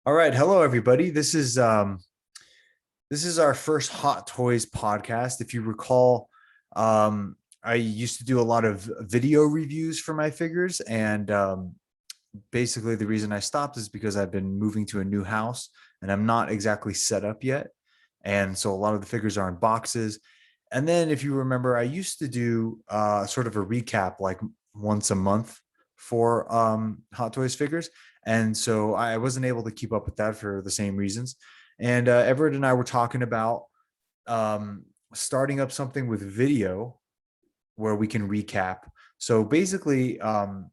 All right, hello everybody. This is our first Hot Toys podcast. If you recall, I used to do a lot of video reviews for my figures, and basically the reason I stopped is because I've been moving to a new house and I'm not exactly set up yet, and so a lot of the figures are in boxes. And then, if you remember, I used to do sort of a recap like once a month for Hot Toys figures, and so I wasn't able to keep up with that for the same reasons. And Everett and I were talking about starting up something with video where we can recap. So basically, what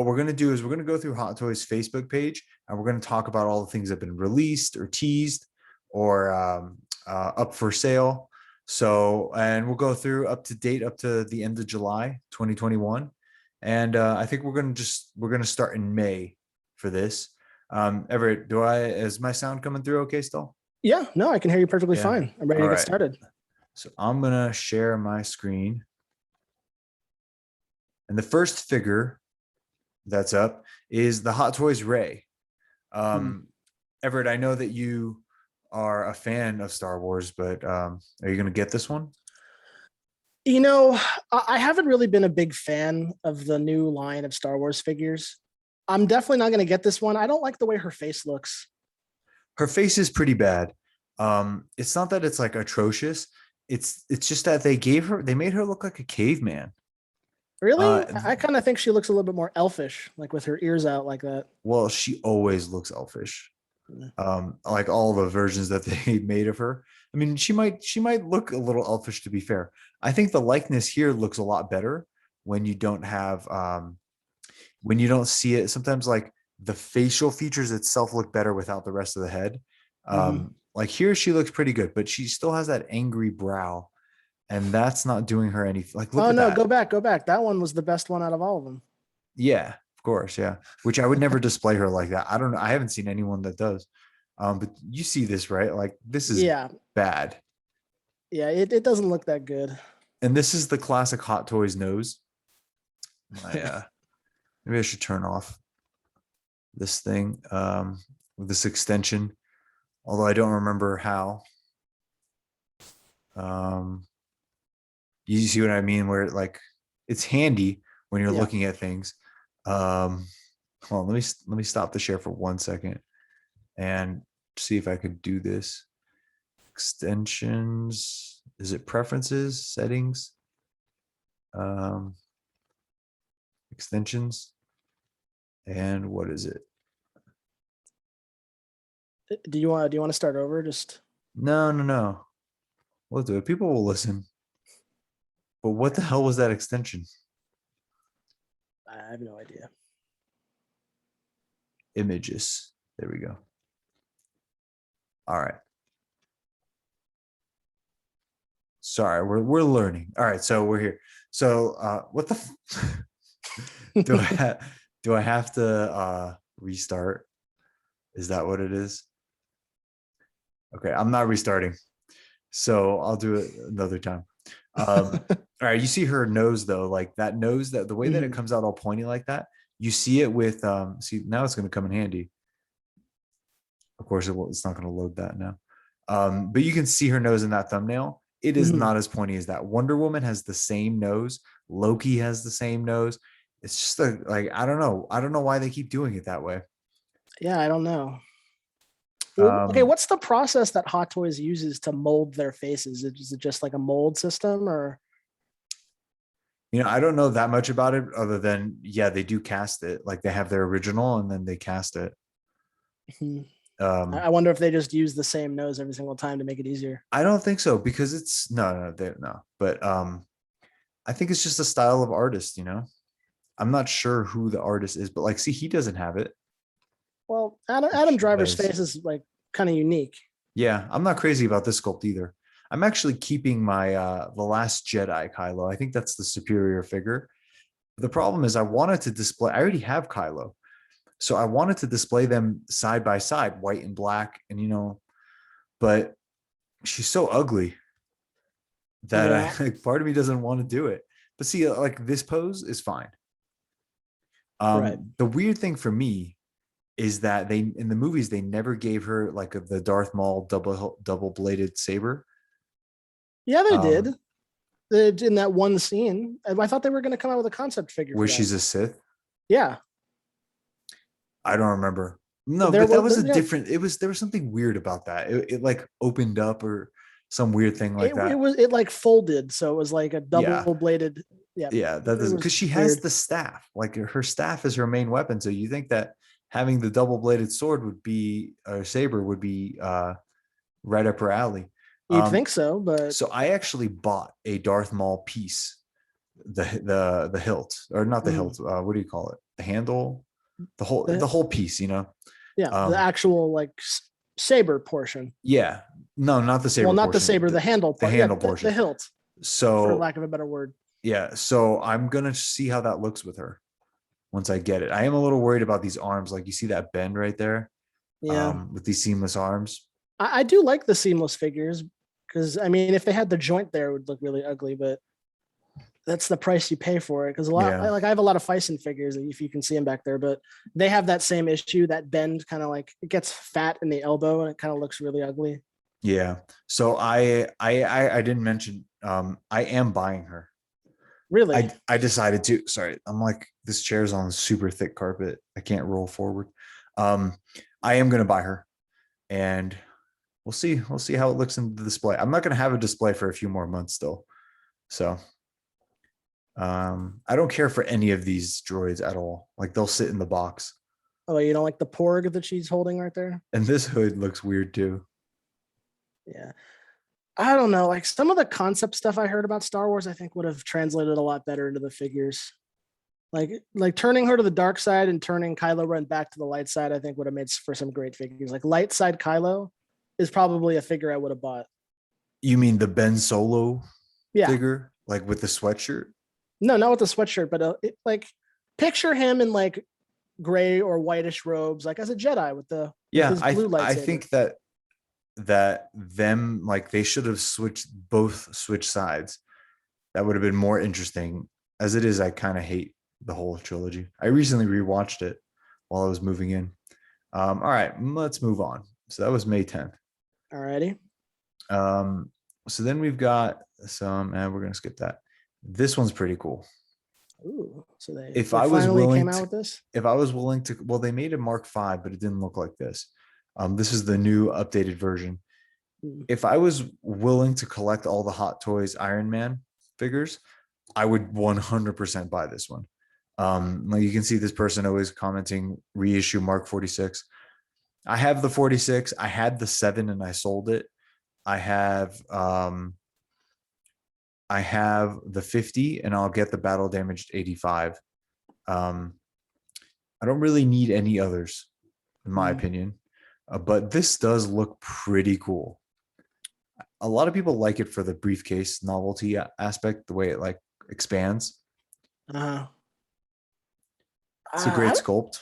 we're going to do is we're going to go through Hot Toys Facebook page and we're going to talk about all the things that have been released or teased or up for sale. So, and we'll go through up to date up to the end of July 2021. And I think we're going to start in May for this. Everett, is my sound coming through okay still? Yeah, no, I can hear you perfectly Yeah. fine. I'm ready All to get right. started. So I'm going to share my screen. And the first figure that's up is the Hot Toys Rey. Everett, I know that you are a fan of Star Wars, but are you going to get this one? You know, I haven't really been a big fan of the new line of Star Wars figures. I'm definitely not going to get this one. I don't like the way her face looks. Her face is pretty bad. It's not that it's like atrocious. It's just that they made her look like a caveman. Really? I kind of think she looks a little bit more elfish, like with her ears out like that. Well, she always looks elfish. Like all the versions that they made of her. I mean, she might look a little elfish, to be fair. I think the likeness here looks a lot better when you don't have when you don't see it. Sometimes like the facial features itself look better without the rest of the head. Like here she looks pretty good, but she still has that angry brow, and that's not doing her any like look Oh at no, that. go back. That one was the best one out of all of them. Yeah, of course, yeah. Which I would never display her like that. I don't know. I haven't seen anyone that does. But you see this, right? Like this is Yeah. bad. Yeah, it doesn't look that good. And this is the classic Hot Toys nose. Maybe I should turn off this thing with this extension, although I don't remember how. You see what I mean? Where like it's handy when you're looking at things. Hold on, let me stop the share for 1 second and see if I could do this. Extensions. Is it preferences, settings? Extensions. And what is it? Do you want to start over? Just No. We'll do it. People will listen. But what the hell was that extension? I have no idea. Images. There we go. All right. Sorry, we're learning. All right, so we're here. So what the do I have to restart? Is that what it is? Okay, I'm not restarting. So I'll do it another time. All right, you see her nose though, like that nose, that the way that it comes out all pointy like that, you see it with see now it's going to come in handy. Of course it's not going to load that now. But you can see her nose in that thumbnail. It is not as pointy as that. Wonder Woman has the same nose. Loki has the same nose. It's just like I don't know why they keep doing it that way. Yeah, I don't know. Well, okay, what's the process that Hot Toys uses to mold their faces? Is it just like a mold system, or? I don't know that much about it other than they do cast it. Like they have their original and then they cast it. I wonder if they just use the same nose every single time to make it easier. I don't think so, because it's no. But I think it's just a style of artist. I'm not sure who the artist is, but like, see, he doesn't have it. Well, Adam Driver's face is like kind of unique. Yeah, I'm not crazy about this sculpt either. I'm actually keeping my The Last Jedi Kylo. I think that's the superior figure. The problem is I wanted to display. I already have Kylo, so I wanted to display them side by side, white and black, and but she's so ugly that part of me doesn't want to do it. But see, like this pose is fine. Right. The weird thing for me is that they in the movies they never gave her like the Darth Maul double bladed saber. Yeah, they did. Um, In that one scene. I thought they were going to come out with a concept figure where for that. she's a Sith. Yeah. I don't remember. No, There but that was was a different. There was something weird about that. It like opened up or some weird thing like that. it like folded, so it was like a Yeah, double bladed. Yeah, yeah. That it doesn't was because she has weird. the staff. Like her staff is her main weapon. So you think that having the double bladed sword would be or saber would be right up her alley. You'd think so, but So I actually bought a Darth Maul piece, the hilt or not the hilt. What do you call it? The handle, the, the whole piece. You know. yeah, the Um, actual like saber portion. yeah, no, not the Well, saber not the portion. saber, the handle The part. Yeah, handle the portion. hilt, for So lack of a better word. yeah, so I'm gonna see how that looks with her once I get it. I am a little worried about these arms. Like you see that bend right there, Yeah, with these seamless arms. I do like the seamless figures because I mean, if they had the joint there, it would look really ugly. But that's the price you pay for it. Because a lot, Yeah, like I have a lot of Fison figures, if you can see them back there, but they have that same issue. That bend kind of like it gets fat in the elbow and it kind of looks really ugly. yeah. So I didn't mention. I am buying her. Really, I decided to. Sorry, I'm like this chair's on super thick carpet. I can't roll forward. Um, I am gonna buy her, and we'll see. We'll see how it looks in the display. I'm not gonna have a display for a few more months still. So I don't care for any of these droids at all. Like they'll sit in the box. oh, you don't like the Porg that she's holding right there? And this hood looks weird too. Yeah. I don't know. Like some of the concept stuff I heard about Star Wars, I think would have translated a lot better into the figures. Like turning her to the dark side and turning Kylo Ren back to the light side, I think would have made for some great figures. Like light side Kylo is probably a figure I would have bought. You mean the Ben Solo Yeah. figure, like with the sweatshirt? No, not with the sweatshirt, but like picture him in like gray or whitish robes, like as a Jedi with Yeah, his blue lightsaber. I think that them like they should have switched sides. That would have been more interesting. As it is, I kind of hate the whole trilogy. I recently rewatched it while I was moving in. All right, let's move on. So that was May 10th. Alrighty. So then we've got some, and we're gonna skip that. This one's pretty cool. Ooh, so they If I was finally willing came out to, with this. if I was willing to, well, they made a Mark V, but it didn't look like this. This is the new updated version. If I was willing to collect all the Hot Toys Iron Man figures, I would 100% buy this one. Like you can see this person always commenting reissue Mark 46. I have the 46. I had the 7 and I sold it. I have the 50 and I'll get the battle damaged 85. I don't really need any others, in my opinion. But this does look pretty cool. A lot of people like it for the briefcase novelty aspect, the way it like expands. It's a great sculpt.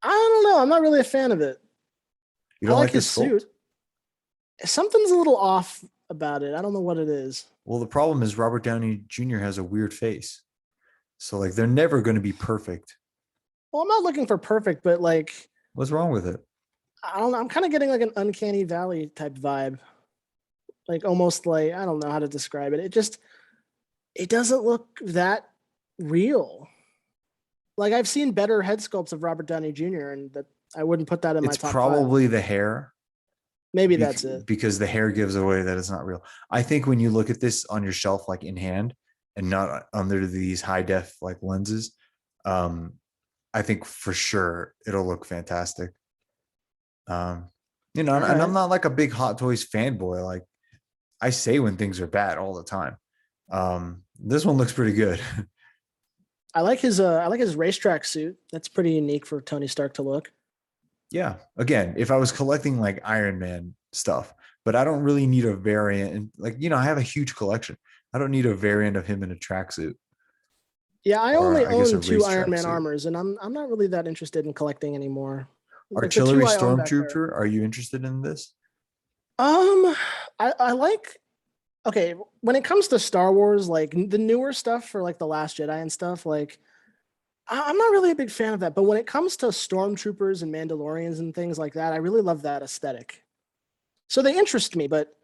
I don't know. I'm not really a fan of it. You don't I like his the sculpt? suit. Something's a little off about it. I don't know what it is. Well, the problem is Robert Downey Jr. has a weird face. So like they're never going to be perfect. Well, I'm not looking for perfect, but like what's wrong with it? I don't know. I'm kind of getting like an Uncanny Valley type vibe. Like almost like I don't know how to describe it. It doesn't look that real. Like I've seen better head sculpts of Robert Downey Jr. and that I wouldn't put that in my top It's probably 5. the hair. Maybe that's it. Because the hair gives away that it's not real. I think when you look at this on your shelf, like in hand and not under these high def like lenses, I think for sure it'll look fantastic. And I'm not like a big Hot Toys fanboy. Like I say when things are bad all the time. This one looks pretty good. I like his racetrack suit. That's pretty unique for Tony Stark to look. Yeah. Again, if I was collecting like Iron Man stuff, but I don't really need a variant. And like, I have a huge collection. I don't need a variant of him in a tracksuit. Yeah, I only own 2 Iron Man suit. armors, and I'm not really that interested in collecting anymore. Artillery Stormtrooper, are you interested in this? I like. Okay, when it comes to Star Wars, like the newer stuff for like the Last Jedi and stuff, like I'm not really a big fan of that, but when it comes to stormtroopers and Mandalorians and things like that, I really love that aesthetic. So they interest me, but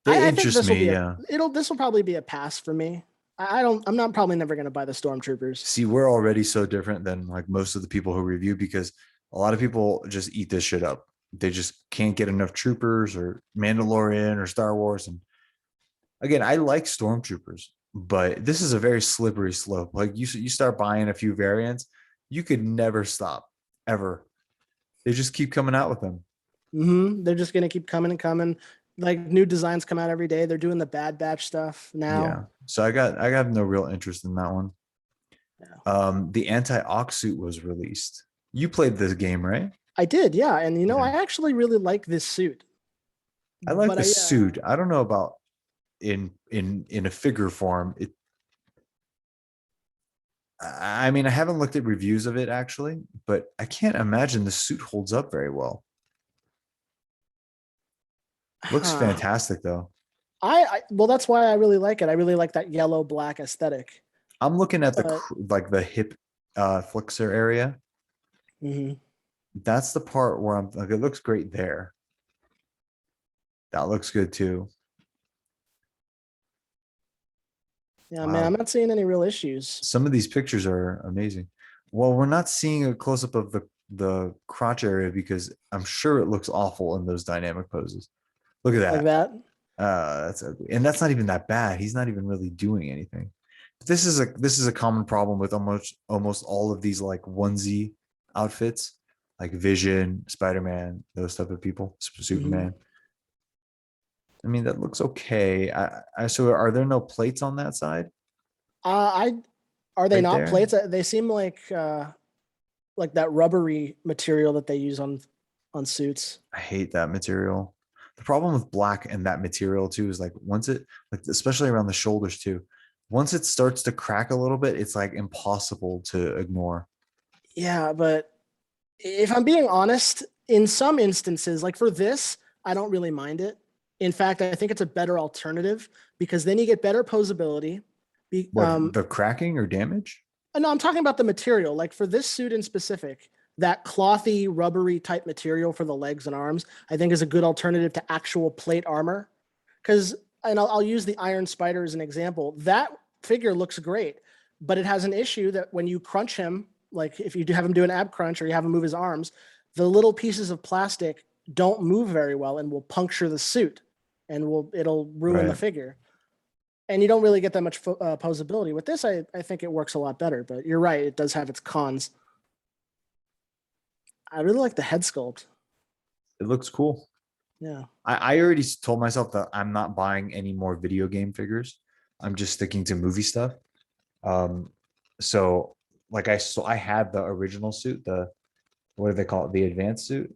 They I think interest this will me, be a yeah. this will probably be a pass for me. I'm not probably never gonna buy the stormtroopers. See, we're already so different than like most of the people who review because a lot of people just eat this shit up. They just can't get enough troopers or Mandalorian or Star Wars. And again, I like stormtroopers, but this is a very slippery slope. Like you start buying a few variants, you could never stop ever. They just keep coming out with them. They're just gonna keep coming and coming. Like new designs come out every day. They're doing the Bad Batch stuff Yeah. now. So I got no real interest in that one. Yeah. The anti-ox suit was released. You played this game, right? I did, yeah. And Yeah. I actually really like this suit. I like But the I suit. I don't know about in a figure form. I mean, I haven't looked at reviews of it actually, but I can't imagine the suit holds up very well. Looks huh. fantastic though. Well, that's why I really like it. I really like that yellow black aesthetic. I'm looking at But like the hip flexor area. mhm. That's the part where I'm like, it looks great there. That looks good too. Yeah, man, I'm Wow. not seeing any real issues. Some of these pictures are amazing. Well, we're not seeing a close up of the crotch area because I'm sure it looks awful in those dynamic poses. Look at Like that. that. That's ugly. And that's not even that bad. He's not even really doing anything. This is a common problem with almost all of these like onesie outfits, like Vision, Spider-Man, those type of people, Mhm. Superman. I mean, that looks okay. So are there no plates on that side I Are they right not there? plates? They seem like that rubbery material that they use on suits. I hate that material. The problem with black and that material too is like once it like especially around the shoulders too, once it starts to crack a little bit, it's like impossible to ignore. Yeah, but if I'm being honest, in some instances, like for this, I don't really mind it. In fact, I think it's a better alternative because then you get better posability. What, the cracking or damage? No, I'm talking about the material. Like for this suit in specific, that clothy, rubbery type material for the legs and arms, I think is a good alternative to actual plate armor. Because, and I'll use the Iron Spider as an example. That figure looks great, but it has an issue that when you crunch him, like if you do have him do an ab crunch or you have him move his arms, the little pieces of plastic don't move very well and will puncture the suit and it'll ruin the Right. figure. And you don't really get that much posability. With this, I think it works a lot better, but you're right. It does have its cons. I really like the head sculpt. It looks cool. Yeah. I already told myself that I'm not buying any more video game figures. I'm just sticking to movie stuff. Um, so like I had the original suit, the what do they call it? The advanced suit.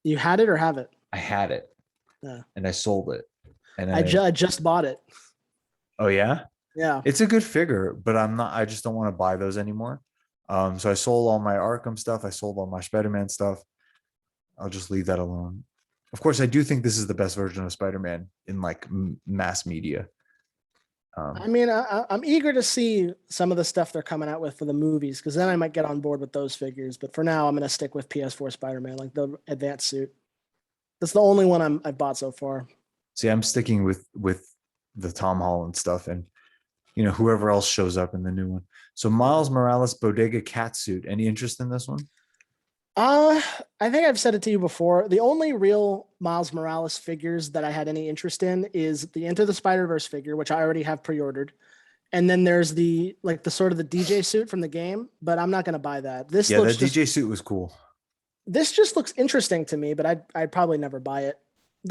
You had it or have it? I had it Yeah. and I sold it. And I just bought it. oh yeah, Yeah. it's a good figure, but I just don't want to buy those anymore. So I sold all my Arkham stuff. I sold all my Spider-Man stuff. I'll just leave that alone. Of course, I do think this is the best version of Spider-Man in like mass media. I Um, mean, I'm eager to see some of the stuff they're coming out with for the movies because then I might get on board with those figures. But for now, I'm going to stick with PS4 Spider-Man, like the advanced suit. That's the only one I've bought so far. See, I'm sticking with the Tom Holland stuff, and whoever else shows up in the new one. So Miles Morales Bodega cat suit. Any interest in this one? Uh, I think I've said it to you before. The only real Miles Morales figures that I had any interest in is the Into the Spider-Verse figure, which I already have pre-ordered. And then there's the sort of the DJ suit from the game, but I'm not going to buy that. Yeah, that DJ suit was cool. This just looks interesting to me, but I'd probably never buy it.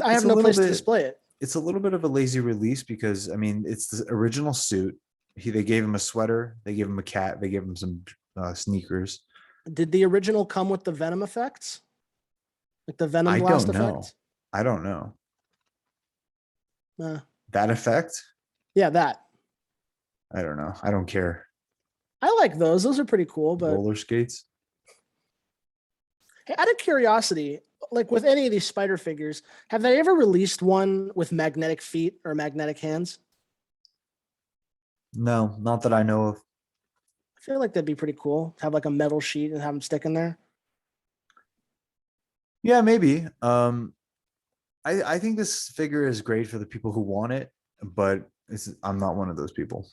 I It's have a no little place to bit. display it. It's a little bit of a lazy release because I mean it's the original suit. They gave him a sweater. They gave him a cat. They gave him some sneakers. Did the original come with the Venom effects? Like the Venom I blast don't know. effect? I don't know Uh, that effect. yeah, that. I don't know. I don't care. I like those. Those are pretty cool, but Roller skates. hey, out of curiosity, like with any of these spider figures, have they ever released one with magnetic feet or magnetic hands? No, not that I know of. feel like that'd be pretty cool. Have like a metal sheet and have them stick in there. Yeah, maybe. I think this figure is great for the people who want it, but I'm not one of those people.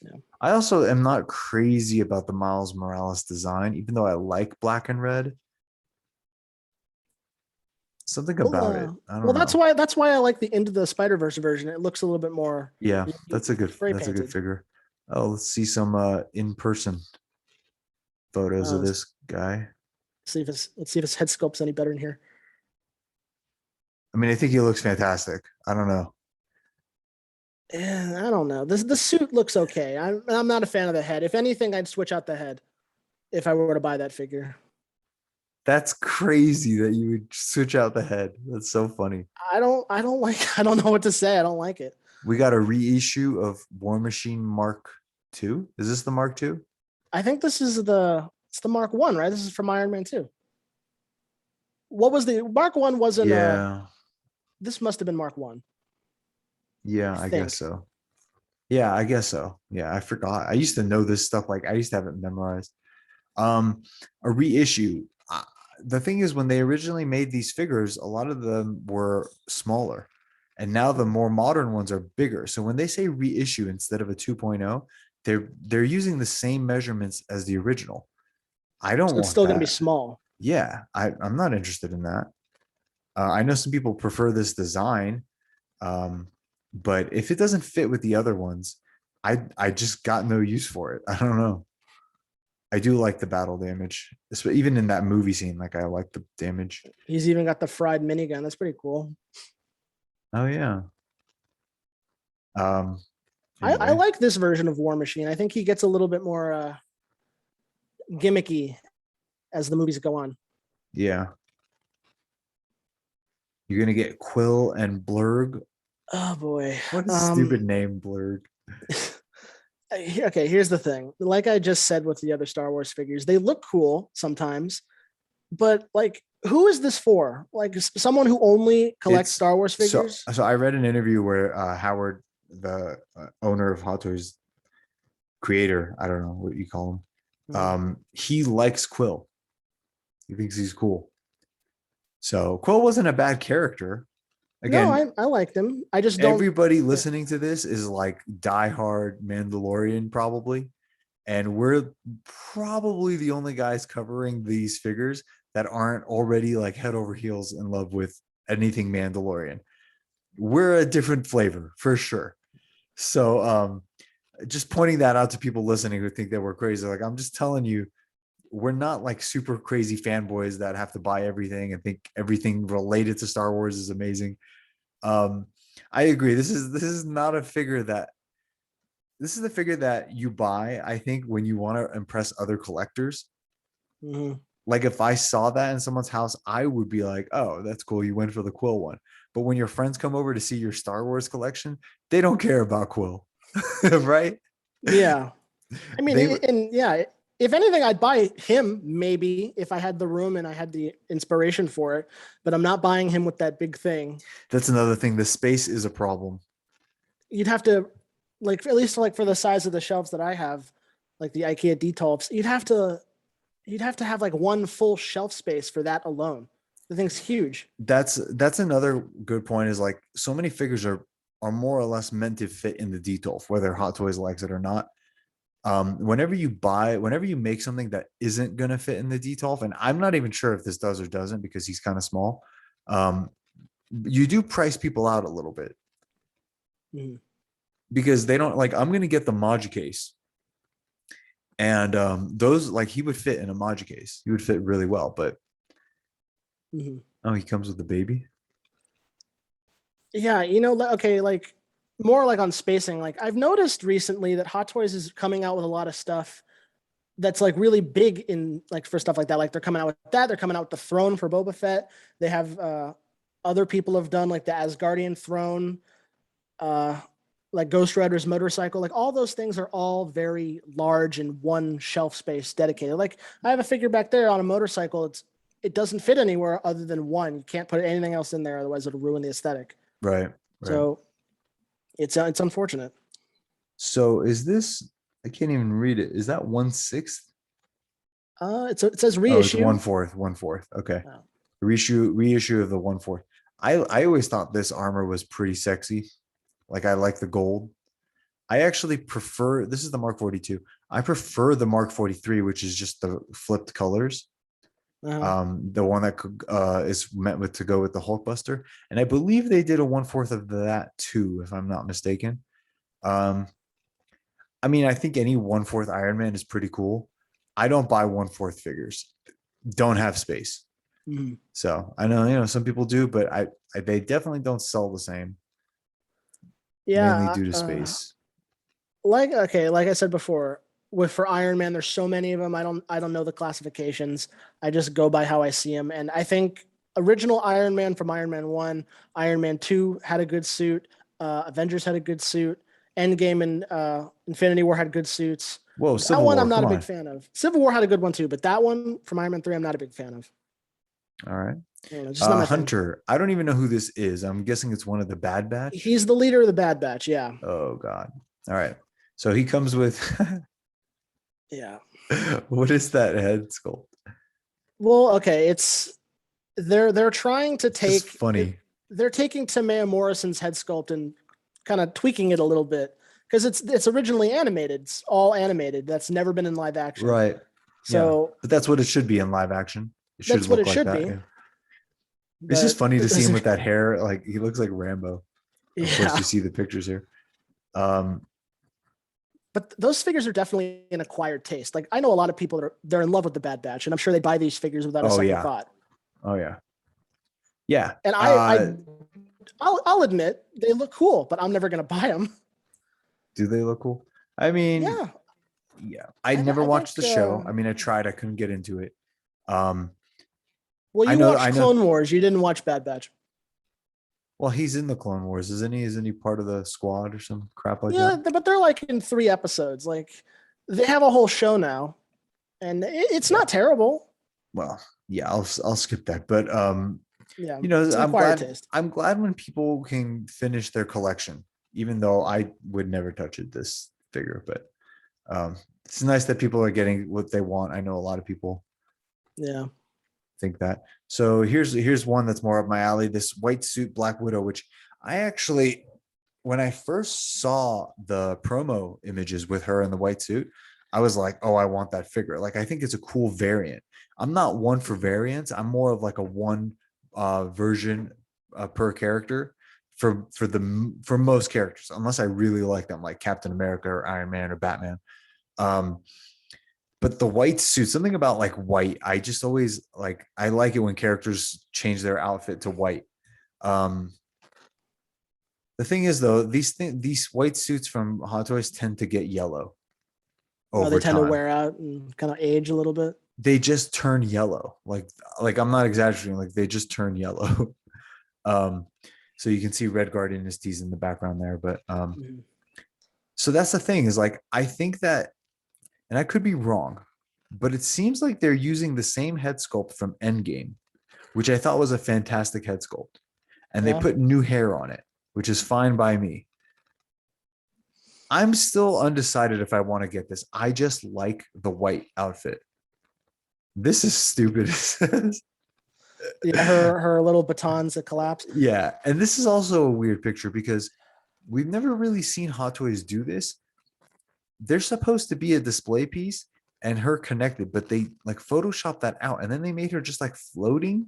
Yeah. I also am not crazy about the Miles Morales design, even though I like black and red. Something Well, about it. I well, don't know. that's why I like the Into the Spider-Verse version. It looks a little bit more Yeah, that's a good spray that's a good painted. figure. Oh, let's see some in-person photos of Let's this guy. let's see if his head sculpt's any better in here. I mean, I think he looks fantastic. I don't know. I don't know. The suit looks okay. I'm not a fan of the head. If anything, I'd switch out the head if I were to buy that figure. That's crazy that you would switch out the head. That's so funny. I don't like I don't know what to say. I don't like it. We got a reissue of War Machine Mark II. Is this the Mark II? I think this is it's the Mark 1, right? This is from Iron Man 2. What was the Mark 1 wasn't Yeah. this must have been Mark 1. Yeah, I guess so. Yeah, I guess so. Yeah, I forgot. I used to know this stuff. Like I used to have it memorized. A reissue. The thing is, when they originally made these figures, a lot of them were smaller, and now the more modern ones are bigger. So when they say reissue instead of a 2.0, they're using the same measurements as the original. I don't So it's want still going to be that. small. Yeah, I'm not interested in that. I know some people prefer this design, but if it doesn't fit with the other ones, I just got no use for it. I don't know. I do like the battle damage, even in that movie scene. Like I like the damage. He's even got the fried minigun. That's pretty cool. Oh yeah. I Anyway, like this version of War Machine. I think he gets a little bit more gimmicky as the movies go on. yeah. You're gonna get Quill and Blurg. Oh boy. What a stupid name, Blurg. Okay, here's the thing. Like I just said with the other Star Wars figures, they look cool sometimes, but like, who is this for? Like someone who only collects Star Wars figures? So I read an interview where Howard, the owner of Hot Toys, creator, I don't know what you call him, he likes Quill. He thinks he's cool. So Quill wasn't a bad character. Again, no, I like them. I just don't. Everybody listening to this is like diehard Mandalorian, probably. And we're probably the only guys covering these figures that aren't already like head over heels in love with anything Mandalorian. We're a different flavor for sure. So just pointing that out to people listening who think that we're crazy. Like, I'm just telling you, we're not like super crazy fanboys that have to buy everything and think everything related to Star Wars is amazing. I agree. This is not a figure that this is the figure that you buy, I think, when you want to impress other collectors. Mm-hmm. Like if I saw that in someone's house, I would be like, oh, that's cool. You went for the Quill one. But when your friends come over to see your Star Wars collection, they don't care about Quill. Right? Yeah. I mean, They and yeah, if anything, I'd buy him maybe if I had the room and I had the inspiration for it, but I'm not buying him with that big thing. That's another thing. The space is a problem. You'd have to, like, at least like for the size of the shelves that I have, like the IKEA Detolfs, you'd have to have like one full shelf space for that alone. The thing's huge. That's another good point, is like so many figures are more or less meant to fit in the Detolf, whether Hot Toys likes it or not. Whenever you make something that isn't going to fit in the Detolf, and I'm not even sure if this does or doesn't because he's kind of small, you do price people out a little bit. Mm-hmm. Because they don't like, I'm going to get the Maj case, and those, like, he would fit in a Maj case. He would fit really well, but oh, he comes with the baby. Yeah, okay, like more like on spacing. Like I've noticed recently that Hot Toys is coming out with a lot of stuff that's like really big in like for stuff like that. Like they're coming out with that. They're coming out with the throne for Boba Fett. They have other people have done like the Asgardian throne, like Ghost Rider's motorcycle. Like all those things are all very large in one shelf space dedicated. Like I have a figure back there on a motorcycle. It doesn't fit anywhere other than one. You can't put anything else in there, otherwise it'll ruin the aesthetic. Right. So it's unfortunate. So is this I can't even read it. Is that 1/6? It says Oh, it's reissue. 1/4. 1/4. Okay. Oh. Reissue of the 1/4. I always thought this armor was pretty sexy. Like I like the gold. I actually prefer, this is the Mark 42. I prefer the Mark 43, which is just the flipped colors. The one that is meant with to go with the Hulkbuster. And I believe they did a 1/4 of that too, if I'm not mistaken. I mean, I think any 1/4 Iron Man is pretty cool. I don't buy 1/4 figures. Don't have space. So I know, some people do, but they definitely don't sell the same. Yeah. Mainly due to space. Like I said before, for Iron Man, there's so many of them. I don't know the classifications. I just go by how I see them. And I think original Iron Man from Iron Man 1, Iron Man 2 had a good suit. Avengers had a good suit. Endgame and Infinity War had good suits. Whoa, That Civil one War, I'm not come a big on. fan of. Civil War had a good one too, but that one from Iron Man 3, I'm not a big fan of. All right. Just not my thing. Hunter. I don't even know who this is. I'm guessing it's one of the Bad Batch. He's the leader of the Bad Batch. Yeah. Oh God. All right. So he comes with. Yeah. What is that head sculpt? Well, okay, they're trying to It's just take funny. They're taking Tamaya Morrison's head sculpt and kind of tweaking it a little bit because it's originally animated. It's all animated. That's never been in live action. Right. So, yeah. But that's what it should be in live action. It should that's what look it like should that. be. Yeah. It's just funny to see him with that hair. Like he looks like Rambo. Of course, you see the pictures here. But those figures are definitely an acquired taste. Like I know a lot of people they're in love with the Bad Batch, and I'm sure they buy these figures without a second thought. Oh yeah. Yeah. And I'll admit they look cool, but I'm never gonna buy them. Do they look cool? I mean, yeah. I never watched the show. I mean, I tried. I couldn't get into it. Well, you watched Clone Wars. You didn't watch Bad Batch. Well, he's in the Clone Wars, isn't he? Isn't he part of the squad or some crap like that? Yeah, but they're like in 3 episodes. Like they have a whole show now, and it's not terrible. Well, yeah, I'll skip that. But yeah, I'm glad when people can finish their collection, even though I would never touch this figure. But it's nice that people are getting what they want. I know a lot of people. Yeah. Think that. So here's one that's more up my alley. This white suit Black Widow, which I actually, when I first saw the promo images with her in the white suit, I was like, oh, I want that figure. Like I think it's a cool variant. I'm not one for variants. I'm more of like a one version per character for most characters, unless I really like them, like Captain America or Iron Man or Batman. But the white suit, something about like white, I just always like, I like it when characters change their outfit to white. The thing is though, these white suits from Hot Toys tend to get yellow. They tend to wear out and kind of age a little bit. They just turn yellow. Like I'm not exaggerating. Like they just turn yellow. So you can see Red Guardian is teasing in the background there, but so that's the thing is like, I think that, and I could be wrong, but it seems like they're using the same head sculpt from Endgame, which I thought was a fantastic head sculpt. And they put new hair on it, which is fine by me. I'm still undecided if I want to get this. I just like the white outfit. This is stupid. Yeah, her little batons that collapse. Yeah. And this is also a weird picture because we've never really seen Hot Toys do this. They're supposed to be a display piece and her connected, but they like photoshopped that out and then they made her just like floating.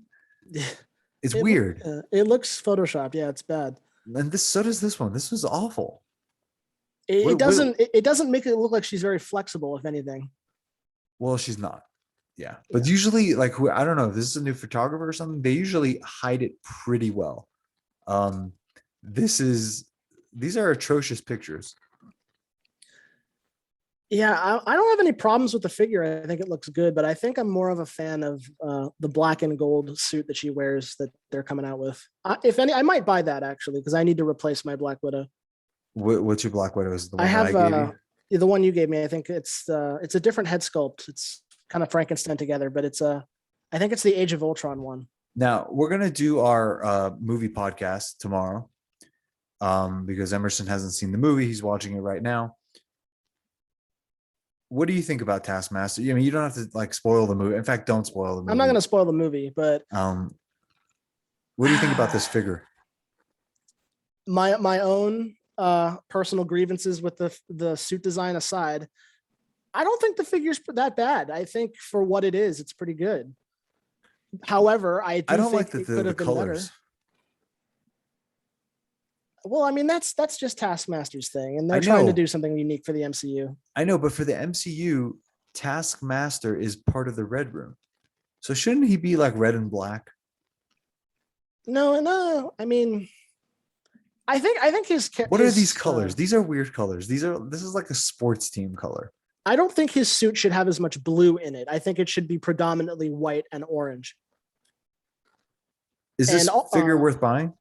It's weird. It looks photoshopped. Yeah, it's bad. And so does this one. This was awful. It doesn't make it look like she's very flexible, if anything. Well, she's not. Yeah. But usually like, I don't know if this is a new photographer or something, they usually hide it pretty well. These are atrocious pictures. Yeah, I don't have any problems with the figure. I think it looks good, but I think I'm more of a fan of the black and gold suit that she wears that they're coming out with. If any, I might buy that actually because I need to replace my Black Widow. What's your Black Widow? Is the one I have I gave you? The one you gave me. I think it's a different head sculpt. It's kind of Frankenstein together, but I think it's the Age of Ultron one. Now we're gonna do our movie podcast tomorrow because Emerson hasn't seen the movie. He's watching it right now. what do you think about Taskmaster? I mean, you don't have to like spoil the movie. In fact, don't spoil the movie. I'm not going to spoil the movie, but what do you think about this figure? My own personal grievances with the suit design aside, I don't think the figure's that bad. I think for what it is, it's pretty good. However, I don't think like it could have been better. Well, I mean, that's just Taskmaster's thing, and they're trying to do something unique for the MCU. I know, but for the MCU, Taskmaster is part of the Red Room. So shouldn't he be like red and black? No. I mean, I think his. What are these colors? These are weird colors. This is like a sports team color. I don't think his suit should have as much blue in it. I think it should be predominantly white and orange. Is this figure worth buying?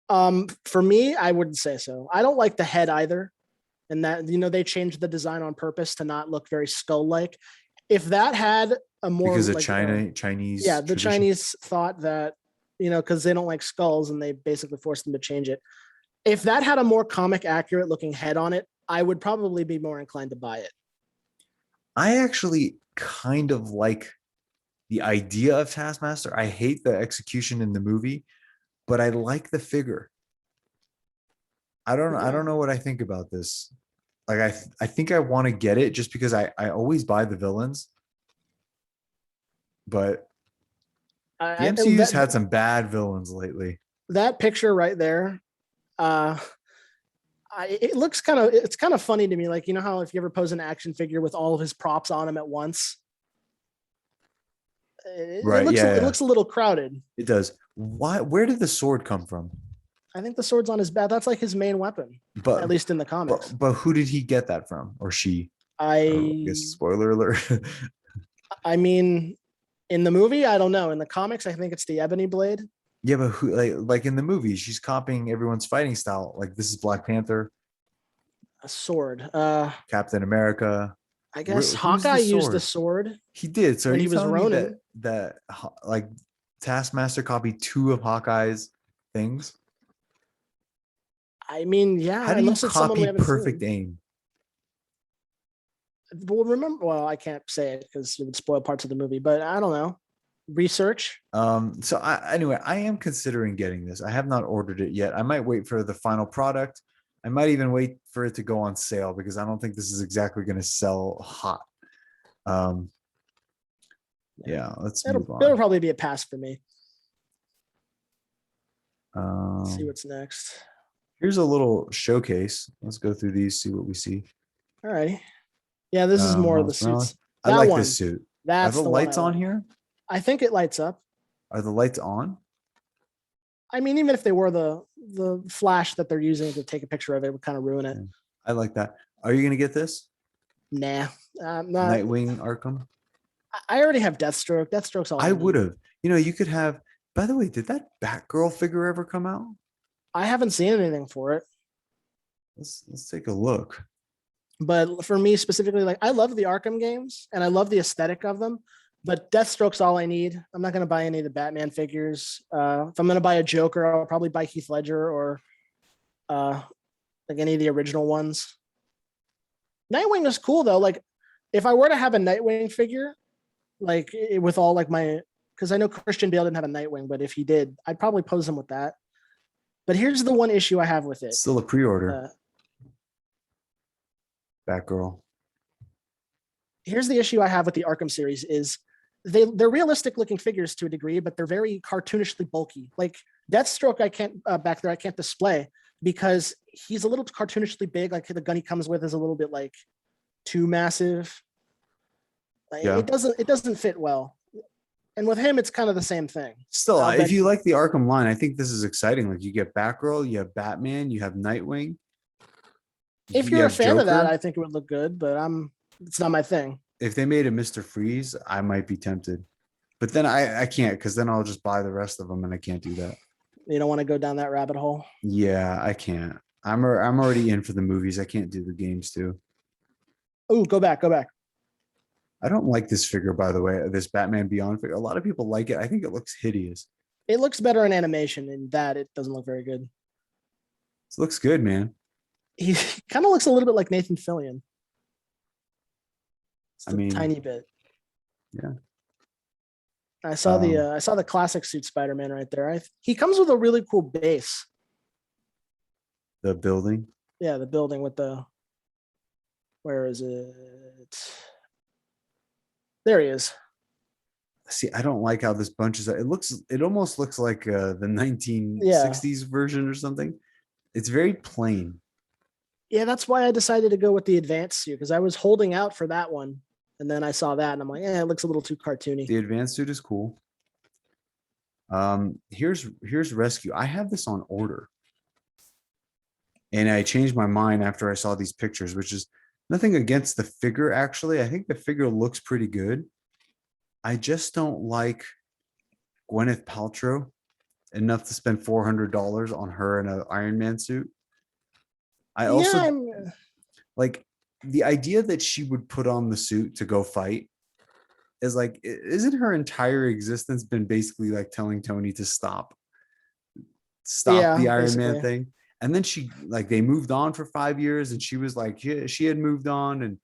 For me, I wouldn't say so. I don't like the head either. And that, they changed the design on purpose to not look very skull-like. If that had a more because of Chinese. Yeah, the Chinese thought that, because they don't like skulls and they basically forced them to change it. If that had a more comic accurate looking head on it, I would probably be more inclined to buy it. I actually kind of like the idea of Taskmaster. I hate the execution in the movie, but I like the figure. I don't know what I think about this. Like I think I want to get it just because I always buy the villains. But the MCU's had some bad villains lately. That picture right there, it's kind of funny to me. Like, how if you ever pose an action figure with all of his props on him at once, it looks a little crowded. It does. Where did the sword come from? I think the sword's on his back. That's like his main weapon, at least in the comics. But who did he get that from, or she? I guess spoiler alert. I mean, in the movie, I don't know. In the comics, I think it's the ebony blade. Yeah, but who, like in the movie, she's copying everyone's fighting style. Like this is Black Panther. A sword. Captain America. I guess Hawkeye used the sword. He did. So when he was Ronin. That like Taskmaster copied 2 of Hawkeye's things. I mean, yeah. How do you copy perfect aim? Well, I can't say it because it would spoil parts of the movie, but I don't know. Research. So anyway, I am considering getting this. I have not ordered it yet. I might wait for the final product. I might even wait for it to go on sale because I don't think this is exactly going to sell hot. Yeah, let's move on. It'll probably be a pass for me. Let's see what's next. Here's a little showcase. Let's go through these, see what we see. All righty. Yeah, this is more of the suits. I like this suit. That's Are the lights on here? I think it lights up. Are the lights on? I mean, even if they were the flash that they're using to take a picture of it, would kind of ruin it. I like that. Are you gonna get this? Nah. Nightwing Arkham. I already have Deathstroke. Deathstroke's all I would have. You could have. By the way, did that Batgirl figure ever come out? I haven't seen anything for it. Let's take a look. But for me specifically, like I love the Arkham games and I love the aesthetic of them. But Deathstroke's all I need. I'm not going to buy any of the Batman figures. If I'm going to buy a Joker, I'll probably buy Heath Ledger or like any of the original ones. Nightwing is cool though. Like if I were to have a Nightwing figure, like with all like because I know Christian Bale didn't have a Nightwing, but if he did, I'd probably pose him with that. But here's the one issue I have with it. Still a pre-order. Batgirl. Here's the issue I have with the Arkham series is they're realistic looking figures to a degree, but they're very cartoonishly bulky. Like Deathstroke, I can't display because he's a little cartoonishly big. Like the gun he comes with is a little bit like too massive. Like, yeah. It doesn't fit well. And with him, it's kind of the same thing. Still, if you like the Arkham line, I think this is exciting. Like you get Batgirl, you have Batman, you have Nightwing. If you're a fan Joker of that, I think it would look good, but it's not my thing. If they made a Mr. Freeze, I might be tempted. But then I can't because then I'll just buy the rest of them and I can't do that. You don't want to go down that rabbit hole? Yeah, I can't. I'm already in for the movies. I can't do the games too. Oh, go back. I don't like this figure, by the way, this Batman Beyond figure. A lot of people like it. I think it looks hideous. It looks better in animation. In that, it doesn't look very good. It looks good, man. He kind of looks a little bit like Nathan Fillion. Just a tiny bit. Yeah. I saw the classic suit Spider-Man right there. He comes with a really cool base. The building. Yeah, the building with the. Where is it? There he is. See, I don't like how this bunches. It almost looks like the 1960s version or something. It's very plain. Yeah, that's why I decided to go with the advanced suit because I was holding out for that one, and then I saw that and I'm like, it looks a little too cartoony. The advanced suit is cool. Here's Rescue. I have this on order, and I changed my mind after I saw these pictures, which is nothing against the figure. Actually, I think the figure looks pretty good. I just don't like Gwyneth Paltrow enough to spend $400 on her in an Iron Man suit. I also like the idea that she would put on the suit to go fight is like, isn't her entire existence been basically like telling Tony to stop the Iron Man thing? And then they moved on for 5 years and she was like, she had moved on. And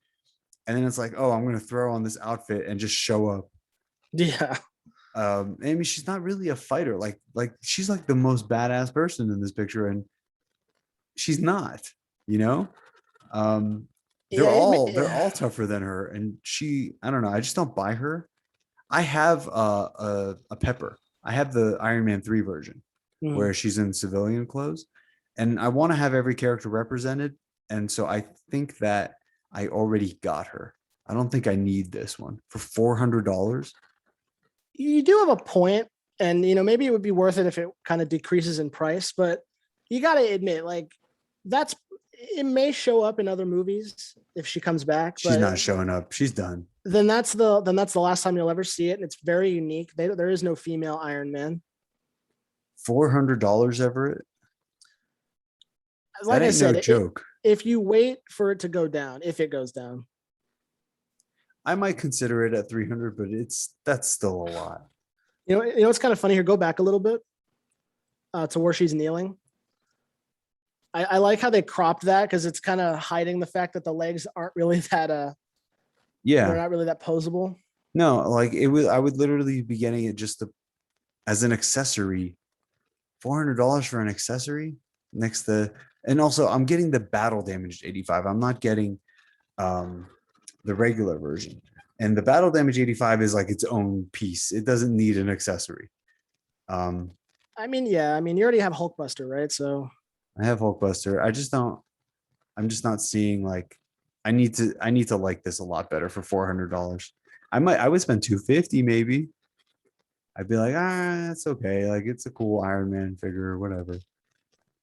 then it's like, oh, I'm going to throw on this outfit and just show up. Yeah. I mean, she's not really a fighter. Like she's like the most badass person in this picture. And she's not, they're all tougher than her. And I don't know. I just don't buy her. I have a Pepper. I have the Iron Man 3 version where she's in civilian clothes. And I want to have every character represented. And so I think that I already got her. I don't think I need this one for $400. You do have a point, and maybe it would be worth it if it kind of decreases in price, but you got to admit, like, it may show up in other movies if she comes back. She's not showing up. She's done. Then that's the last time you'll ever see it, and it's very unique. There is no female Iron Man. $400, Everett. Like I said, no joke. If you wait for it to go down, if it goes down, I might consider it at 300, but that's still a lot. It's kind of funny here. Go back a little bit to where she's kneeling. I like how they cropped that because it's kind of hiding the fact that the legs aren't really that. They're not really that posable. No, like I would literally be getting it just as an accessory. $400 for an accessory next to, and also I'm getting the battle damaged 85. I'm not getting the regular version. And the battle damage 85 is like its own piece. It doesn't need an accessory. I mean, you already have Hulkbuster, right? So I have Hulkbuster. I'm just not seeing like I need to like this a lot better for $400. I would spend $250 maybe. I'd be like, it's okay. Like it's a cool Iron Man figure or whatever.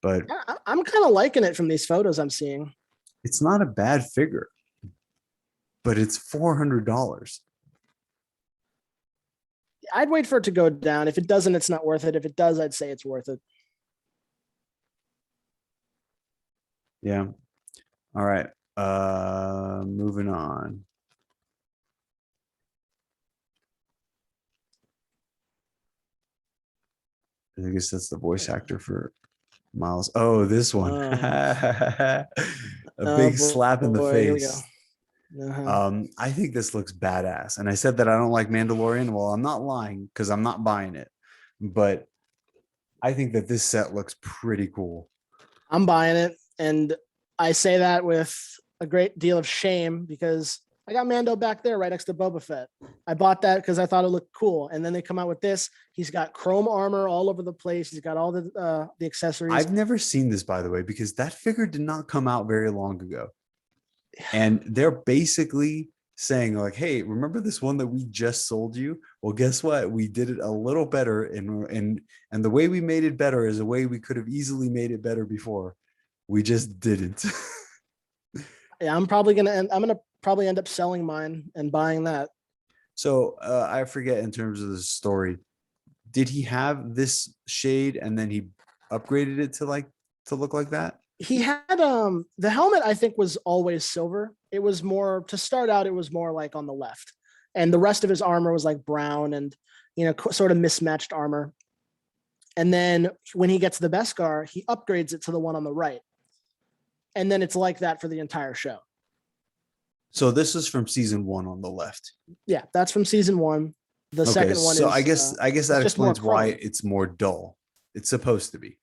But I'm kind of liking it from these photos I'm seeing. It's not a bad figure, but it's $400. I'd wait for it to go down. If it doesn't, it's not worth it. If it does, I'd say it's worth it. Yeah. All right. Moving on. I guess that's the voice actor for Miles. Oh, this one. A big slap in the face. I think this looks badass. And I said that I don't like Mandalorian. Well, I'm not lying because I'm not buying it. But I think that this set looks pretty cool. I'm buying it. And I say that with a great deal of shame because I got Mando back there right next to Boba Fett. I bought that because I thought it looked cool. And then they come out with this. He's got chrome armor all over the place. He's got all the accessories. I've never seen this, by the way, because that figure did not come out very long ago. And they're basically saying like, hey, remember this one that we just sold you? Well, guess what? We did it a little better. And the way we made it better is a way we could have easily made it better before. We just didn't. Yeah, I'm gonna probably end up selling mine and buying that. So I forget in terms of the story. Did he have this shade and then he upgraded it to look like that? He had the helmet, I think, was always silver. It was more to start out, it was more like on the left. And the rest of his armor was like brown and sort of mismatched armor. And then when he gets the Beskar, he upgrades it to the one on the right. And then it's like that for the entire show. So this is from season 1 on the left. Yeah, that's from season 1. The second one so is I guess that just more explains why chrome. it's more dull. It's supposed to be.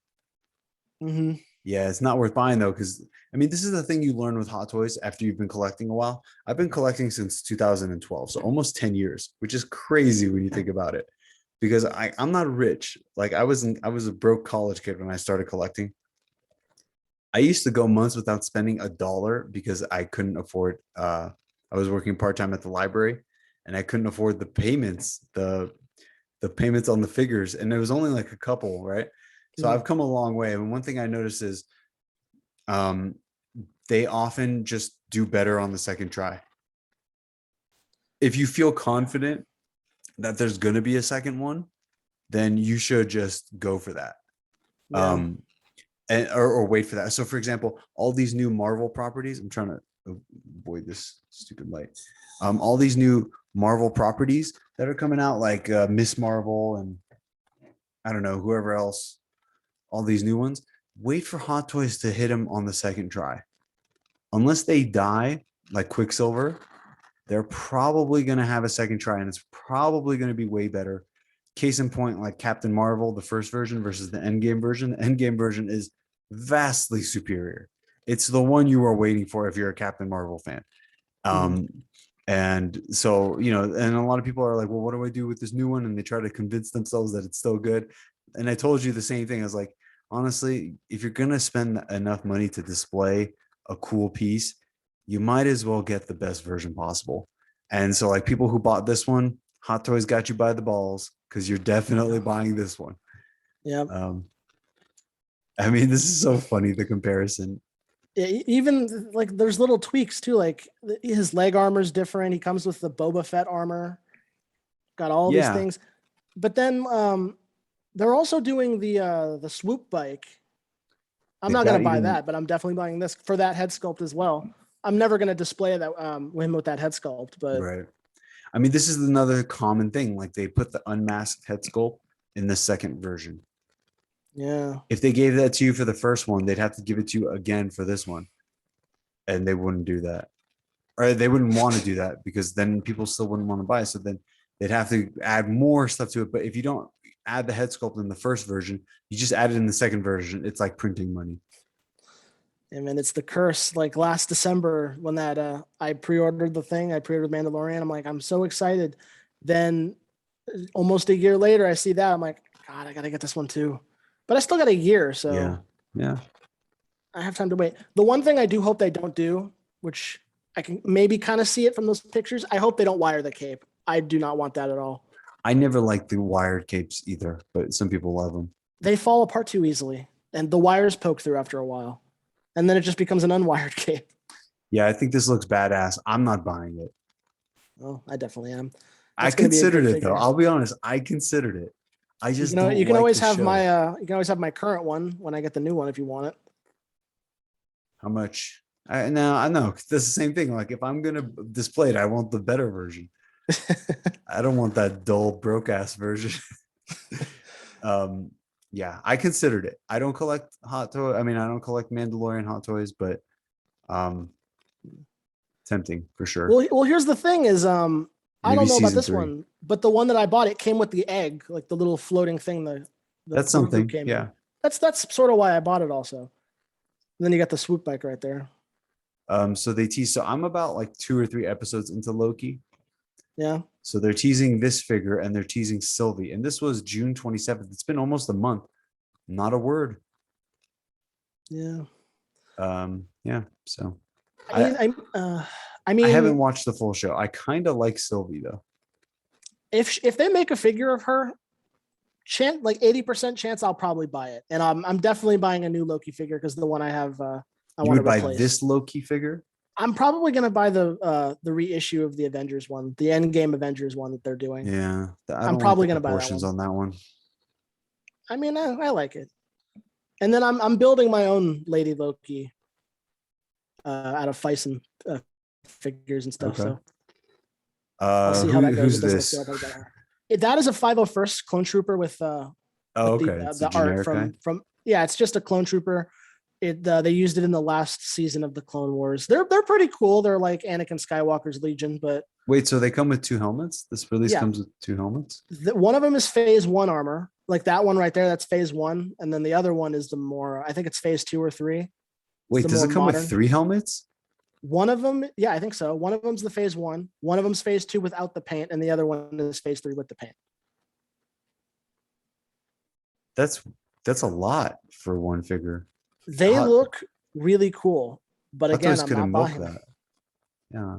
Mm-hmm. Yeah, it's not worth buying though, because I mean, this is the thing you learn with Hot Toys after you've been collecting a while. I've been collecting since 2012, so almost 10 years, which is crazy when you think about it. Because I'm not rich. Like I was a broke college kid when I started collecting. I used to go months without spending $1 because I couldn't afford I was working part-time at the library and I couldn't afford the payments, the payments on the figures. And there was only like a couple, right? So Mm-hmm. I've come a long way. And one thing I noticed is um, they often just do better on the second try. If you feel confident that there's going to be a second one, then you should just go for that. Yeah. Or wait for that. So for example, all these new Marvel properties, I'm trying to avoid this stupid light. All these new Marvel properties that are coming out, like Miss Marvel and I don't know, whoever else, all these new ones, wait for Hot Toys to hit them on the second try. Unless they die, like Quicksilver, they're probably going to have a second try and it's probably going to be way better. Case in point, like Captain Marvel, the first version versus the Endgame version. The Endgame version is vastly superior. It's the one you are waiting for if you're a Captain Marvel fan. And so, and a lot of people are like, well, what do I do with this new one? And they try to convince themselves that it's still good. And I told you the same thing. I was like, honestly, if you're going to spend enough money to display a cool piece, you might as well get the best version possible. And so like people who bought this one, Hot Toys got you by the balls because you're definitely buying this one. Yeah. I mean, this is so funny, the comparison. Even like there's little tweaks too, like his leg armor is different. He comes with the Boba Fett armor, got all these things. But then they're also doing the swoop bike. I'm not gonna buy that, but I'm definitely buying this for that head sculpt as well. I'm never gonna display that him with that head sculpt, but right. I mean, this is another common thing. Like they put the unmasked head sculpt in the second version. Yeah. If they gave that to you for the first one, they'd have to give it to you again for this one. And they wouldn't do that. Or they wouldn't want to do that because then people still wouldn't want to buy it. So then they'd have to add more stuff to it. But if you don't add the head sculpt in the first version, you just add it in the second version. It's like printing money. I mean, it's the curse. Like last December when that I pre-ordered the thing, I pre-ordered Mandalorian. I'm like, I'm so excited. Then almost a year later, I see that. I'm like, God, I gotta get this one too. But I still got a year, so yeah. I have time to wait. The one thing I do hope they don't do, which I can maybe kind of see it from those pictures, I hope they don't wire the cape. I do not want that at all. I never liked the wired capes either, but some people love them. They fall apart too easily, and the wires poke through after a while, and then it just becomes an unwired cape. Yeah, I think this looks badass. I'm not buying it. Oh, I definitely am. I considered it though. I'll be honest. I considered it. I just you can always have my current one when I get the new one if you want it. How much? I know that's the same thing. Like if I'm gonna display it, I want the better version. I don't want that dull, broke ass version. Yeah, I considered it. I don't collect Hot Toys. I mean, I don't collect Mandalorian Hot Toys, but tempting for sure. Well, here's the thing: is I don't know about this one, but the one that I bought, it came with the egg, like the little floating thing. That's something. Yeah, that's sort of why I bought it also. And then you got the swoop bike right there. So they tease. So I'm about like 2 or 3 episodes into Loki. Yeah. So they're teasing this figure and they're teasing Sylvie, and this was June 27th. It's been almost a month. Not a word. Yeah. Yeah. So. I mean, I haven't watched the full show. I kind of like Sylvie though. If they make a figure of her, like 80% chance I'll probably buy it, and I'm definitely buying a new Loki figure because the one I have I want to replace. Buy this Loki figure? I'm probably gonna buy the reissue of the Avengers one, the Endgame Avengers one that they're doing. Yeah, I'm probably gonna buy that one. On that one. I mean, I like it, and then I'm building my own Lady Loki out of Fison figures and stuff. Okay. So I'll see how that goes. Who's this? That is a 501st clone trooper with the art from it's just a clone trooper. They used it in the last season of the Clone Wars. They're pretty cool. They're like Anakin Skywalker's Legion, but Wait, so they come with 2 helmets? This release yeah, comes with 2 helmets? one of them is phase 1 armor, like that one right there. That's phase 1, and then the other one is the more. I think it's phase 2 or 3. It's Wait, the does more it come modern. with 3 helmets? One of them, yeah, I think so. One of them's the phase 1. One of them's phase 2 without the paint, and the other one is phase 3 with the paint. That's a lot for one figure. They Hot, look really cool, but Hot again, Toys I'm could have not milked buying them. that. Yeah.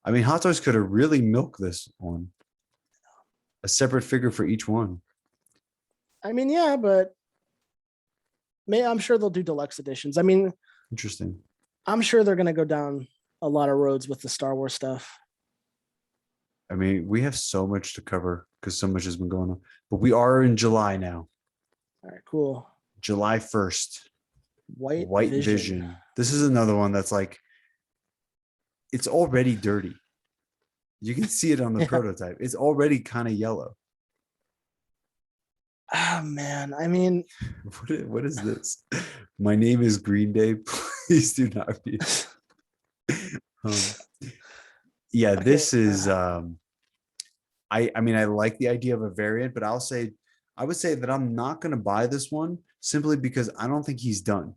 I mean, Hot Toys could have really milked this one. A separate figure for each one. I mean, yeah, but I'm sure they'll do deluxe editions. I mean, Interesting. I'm sure they're going to go down a lot of roads with the Star Wars stuff. I mean, we have so much to cover because so much has been going on. But we are in July now. All right, cool. July 1st. White Vision. This is another one that's like, it's already dirty. You can see it on the prototype. It's already kind of yellow. Oh man, I mean, what is this? My name is Green Day. Please do not be. Yeah, okay. This is. I mean, I like the idea of a variant, but I would say that I'm not going to buy this one simply because I don't think he's done.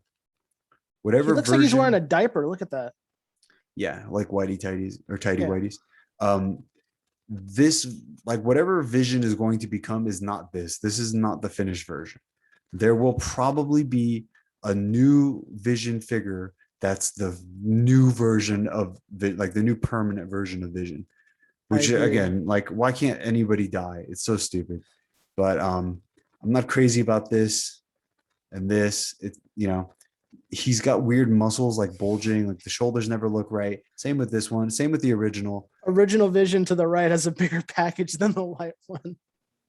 Whatever he looks version, like he's wearing a diaper. Look at that. Yeah, like whitey tighties or tighty Yeah. whiteys. This, like, whatever Vision is going to become is not this. This is not the finished version. There will probably be a new Vision figure that's the new version of like the new permanent version of Vision. Which again, like, why can't anybody die? It's so stupid. But I'm not crazy about this and this. It, you know, he's got weird muscles like bulging, like the shoulders never look right. Same with this one. Same with the original. Original Vision to the right has a bigger package than the white one.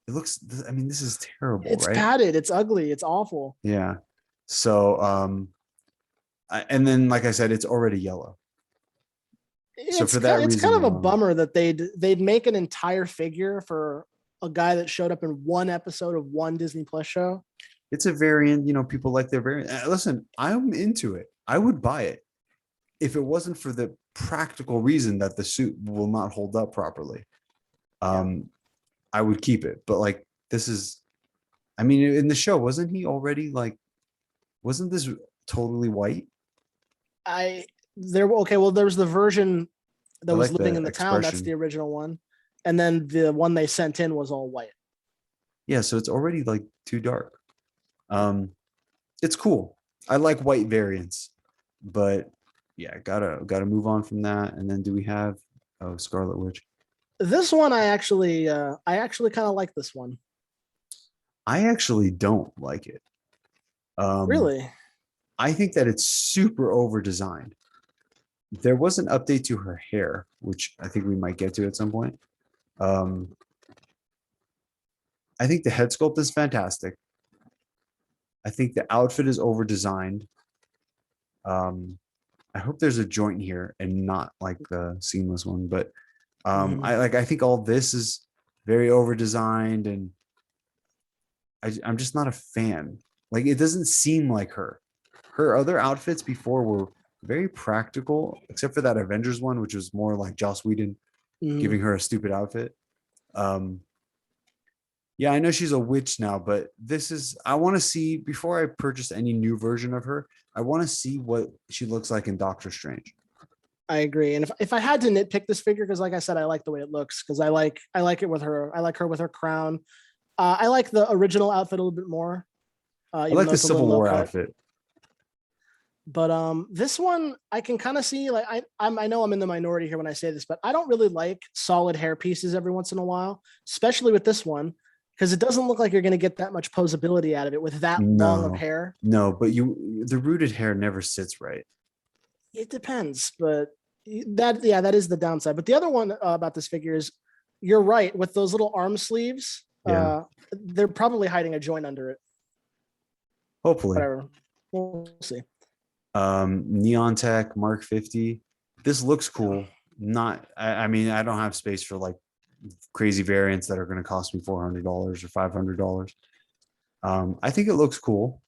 It looks, I mean, this is terrible, It's right? padded. It's ugly. It's awful. Yeah. So, and then, like I said, it's already yellow. So for that it's reason kind of a alone, bummer that they'd make an entire figure for a guy that showed up in one episode of one Disney Plus show. it's a variant. You know, people like their variant. Listen, I'm into it. I would buy it if it wasn't for the practical reason that the suit will not hold up properly. I would keep it, but like, this is, I mean, in the show, wasn't he already like, wasn't this totally white? Okay, well, there was the version that was like living the in the town. That's expression. the original one. And then the one they sent in was all white. Yeah, so it's already like too dark. It's cool. I like white variants, but yeah, gotta move on from that. And then do we have Scarlet Witch? This one I actually kind of like this one. I actually don't like it. Really? I think that it's super over designed. There was an update to her hair, which I think we might get to at some point. I think the head sculpt is fantastic. I think the outfit is over designed. I hope there's a joint here and not like the seamless one, but I think all this is very over designed, and I'm just not a fan. Like, it doesn't seem like her. Her other outfits before were very practical, except for that Avengers one, which was more like Joss Whedon giving her a stupid outfit. Yeah, I know she's a witch now, but I want to see, before I purchase any new version of her, I want to see what she looks like in Doctor Strange. I agree. And if I had to nitpick this figure, because like I said, I like the way it looks, because I like it with her. I like her with her crown. I like the original outfit a little bit more. I like the Civil War outfit. But this one I can kind of see, like, I know I'm in the minority here when I say this, but I don't really like solid hair pieces every once in a while, especially with this one, because it doesn't look like you're going to get that much posability out of it with that long of hair. No, but the rooted hair never sits right. It depends, but that is the downside. But the other one about this figure is, you're right, with those little arm sleeves. Yeah. They're probably hiding a joint under it. Hopefully. Whatever. We'll see. Neon Tech Mark 50. This looks cool. I mean, I don't have space for like crazy variants that are going to cost me $400 or $500. I think it looks cool.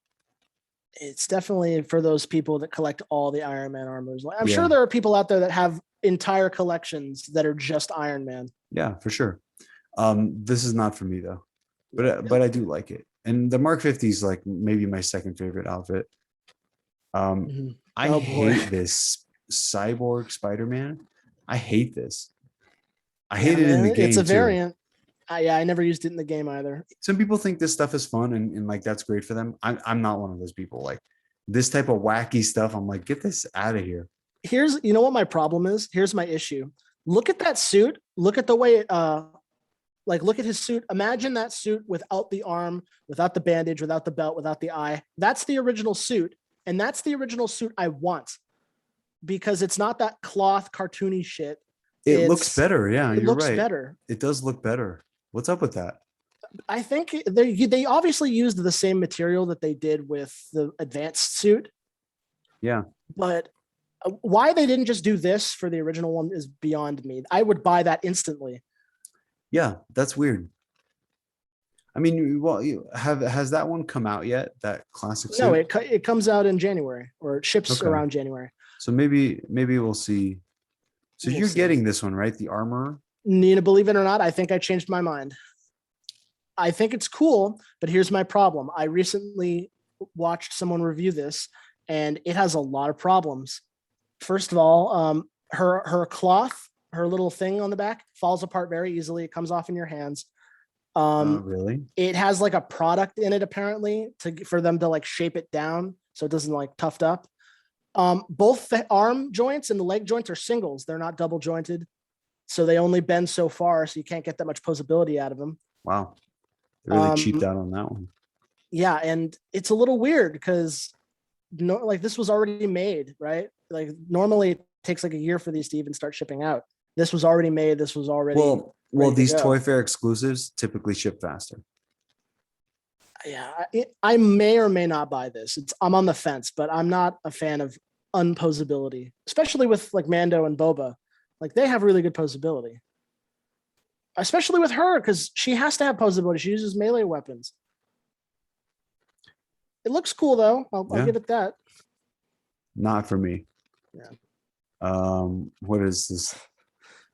It's definitely for those people that collect all the Iron Man armors. Like, I'm Yeah. sure there are people out there that have entire collections that are just Iron Man. Yeah, for sure. This is not for me though, but I do like it. And the Mark 50 is like maybe my second favorite outfit. Mhm. I Oh boy. hate this Cyborg SpiderMan. I hate this. I Yeah, hate it in man, the it's a game too. variant. Yeah, I never used it in the game either. Some people think this stuff is fun and like that's great for them. I'm not one of those people. Like this type of wacky stuff, I'm like, get this out of here. Here's, you know what my problem is? Here's my issue. Look at that suit. Look at the way like look at his suit. Imagine that suit without the arm, without the bandage, without the belt, without the eye. That's the original suit. And that's the original suit I want because it's not that cloth cartoony shit. It looks better. Yeah, It you're looks right. better. It does look better. What's up with that? I think they obviously used the same material that they did with the advanced suit, Yeah. but why they didn't just do this for the original one is beyond me. I would buy that instantly. Yeah, that's weird. I mean, well, has that one come out yet? That classic suit? No, it comes out in January or it ships Okay. around January. So maybe we'll see. So We'll you're see. getting this one, right? The armor. Nina, believe it or not, I think I changed my mind. I think it's cool, but here's my problem. I recently watched someone review this, and it has a lot of problems. First of all, her cloth, her little thing on the back, falls apart very easily. It comes off in your hands. Really? It has like a product in it apparently for them to like shape it down so it doesn't like tuft up. Both the arm joints and the leg joints are singles. They're not double jointed, so they only bend so far, so you can't get that much posability out of them. Wow. They really cheaped out on that one. Yeah, and it's a little weird because like this was already made, right? Like normally it takes like a year for these to even start shipping out. This was already made. This was already well. These Toy Fair exclusives typically ship faster. Yeah, I may or may not buy this. I'm on the fence, but I'm not a fan of unposability, especially with like Mando and Boba. Like they have really good posability, especially with her because she has to have posability. She uses melee weapons. It looks cool though. I'll give it that. Not for me. Yeah. What is this?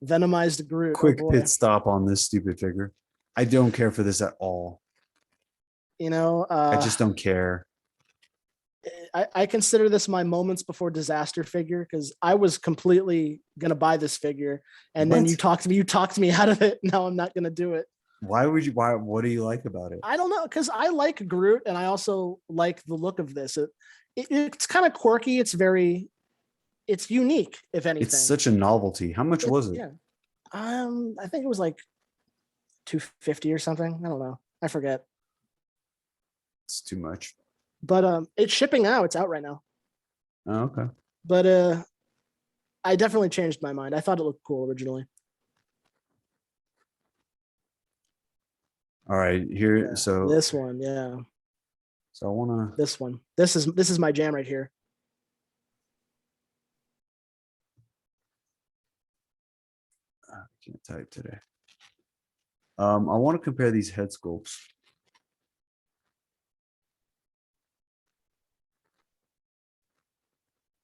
Venomized Groot. Quick pit stop on this stupid figure. I don't care for this at all. You know, I just don't care. I consider this my moments before disaster figure because I was completely gonna buy this figure, and then you talked me out of it. Now I'm not gonna do it. Why would you? Why? What do you like about it? I don't know, because I like Groot, and I also like the look of this. It's kind of quirky. It's unique, if anything. It's such a novelty. How much was it? Yeah, I think it was like $250 or something. I don't know. I forget. It's too much. But it's shipping out. It's out right now. Oh, okay. But I definitely changed my mind. I thought it looked cool originally. All right, here. Yeah, so this one, yeah. So I want to. This one. This is my jam right here. I can't type today. I want to compare these head sculpts.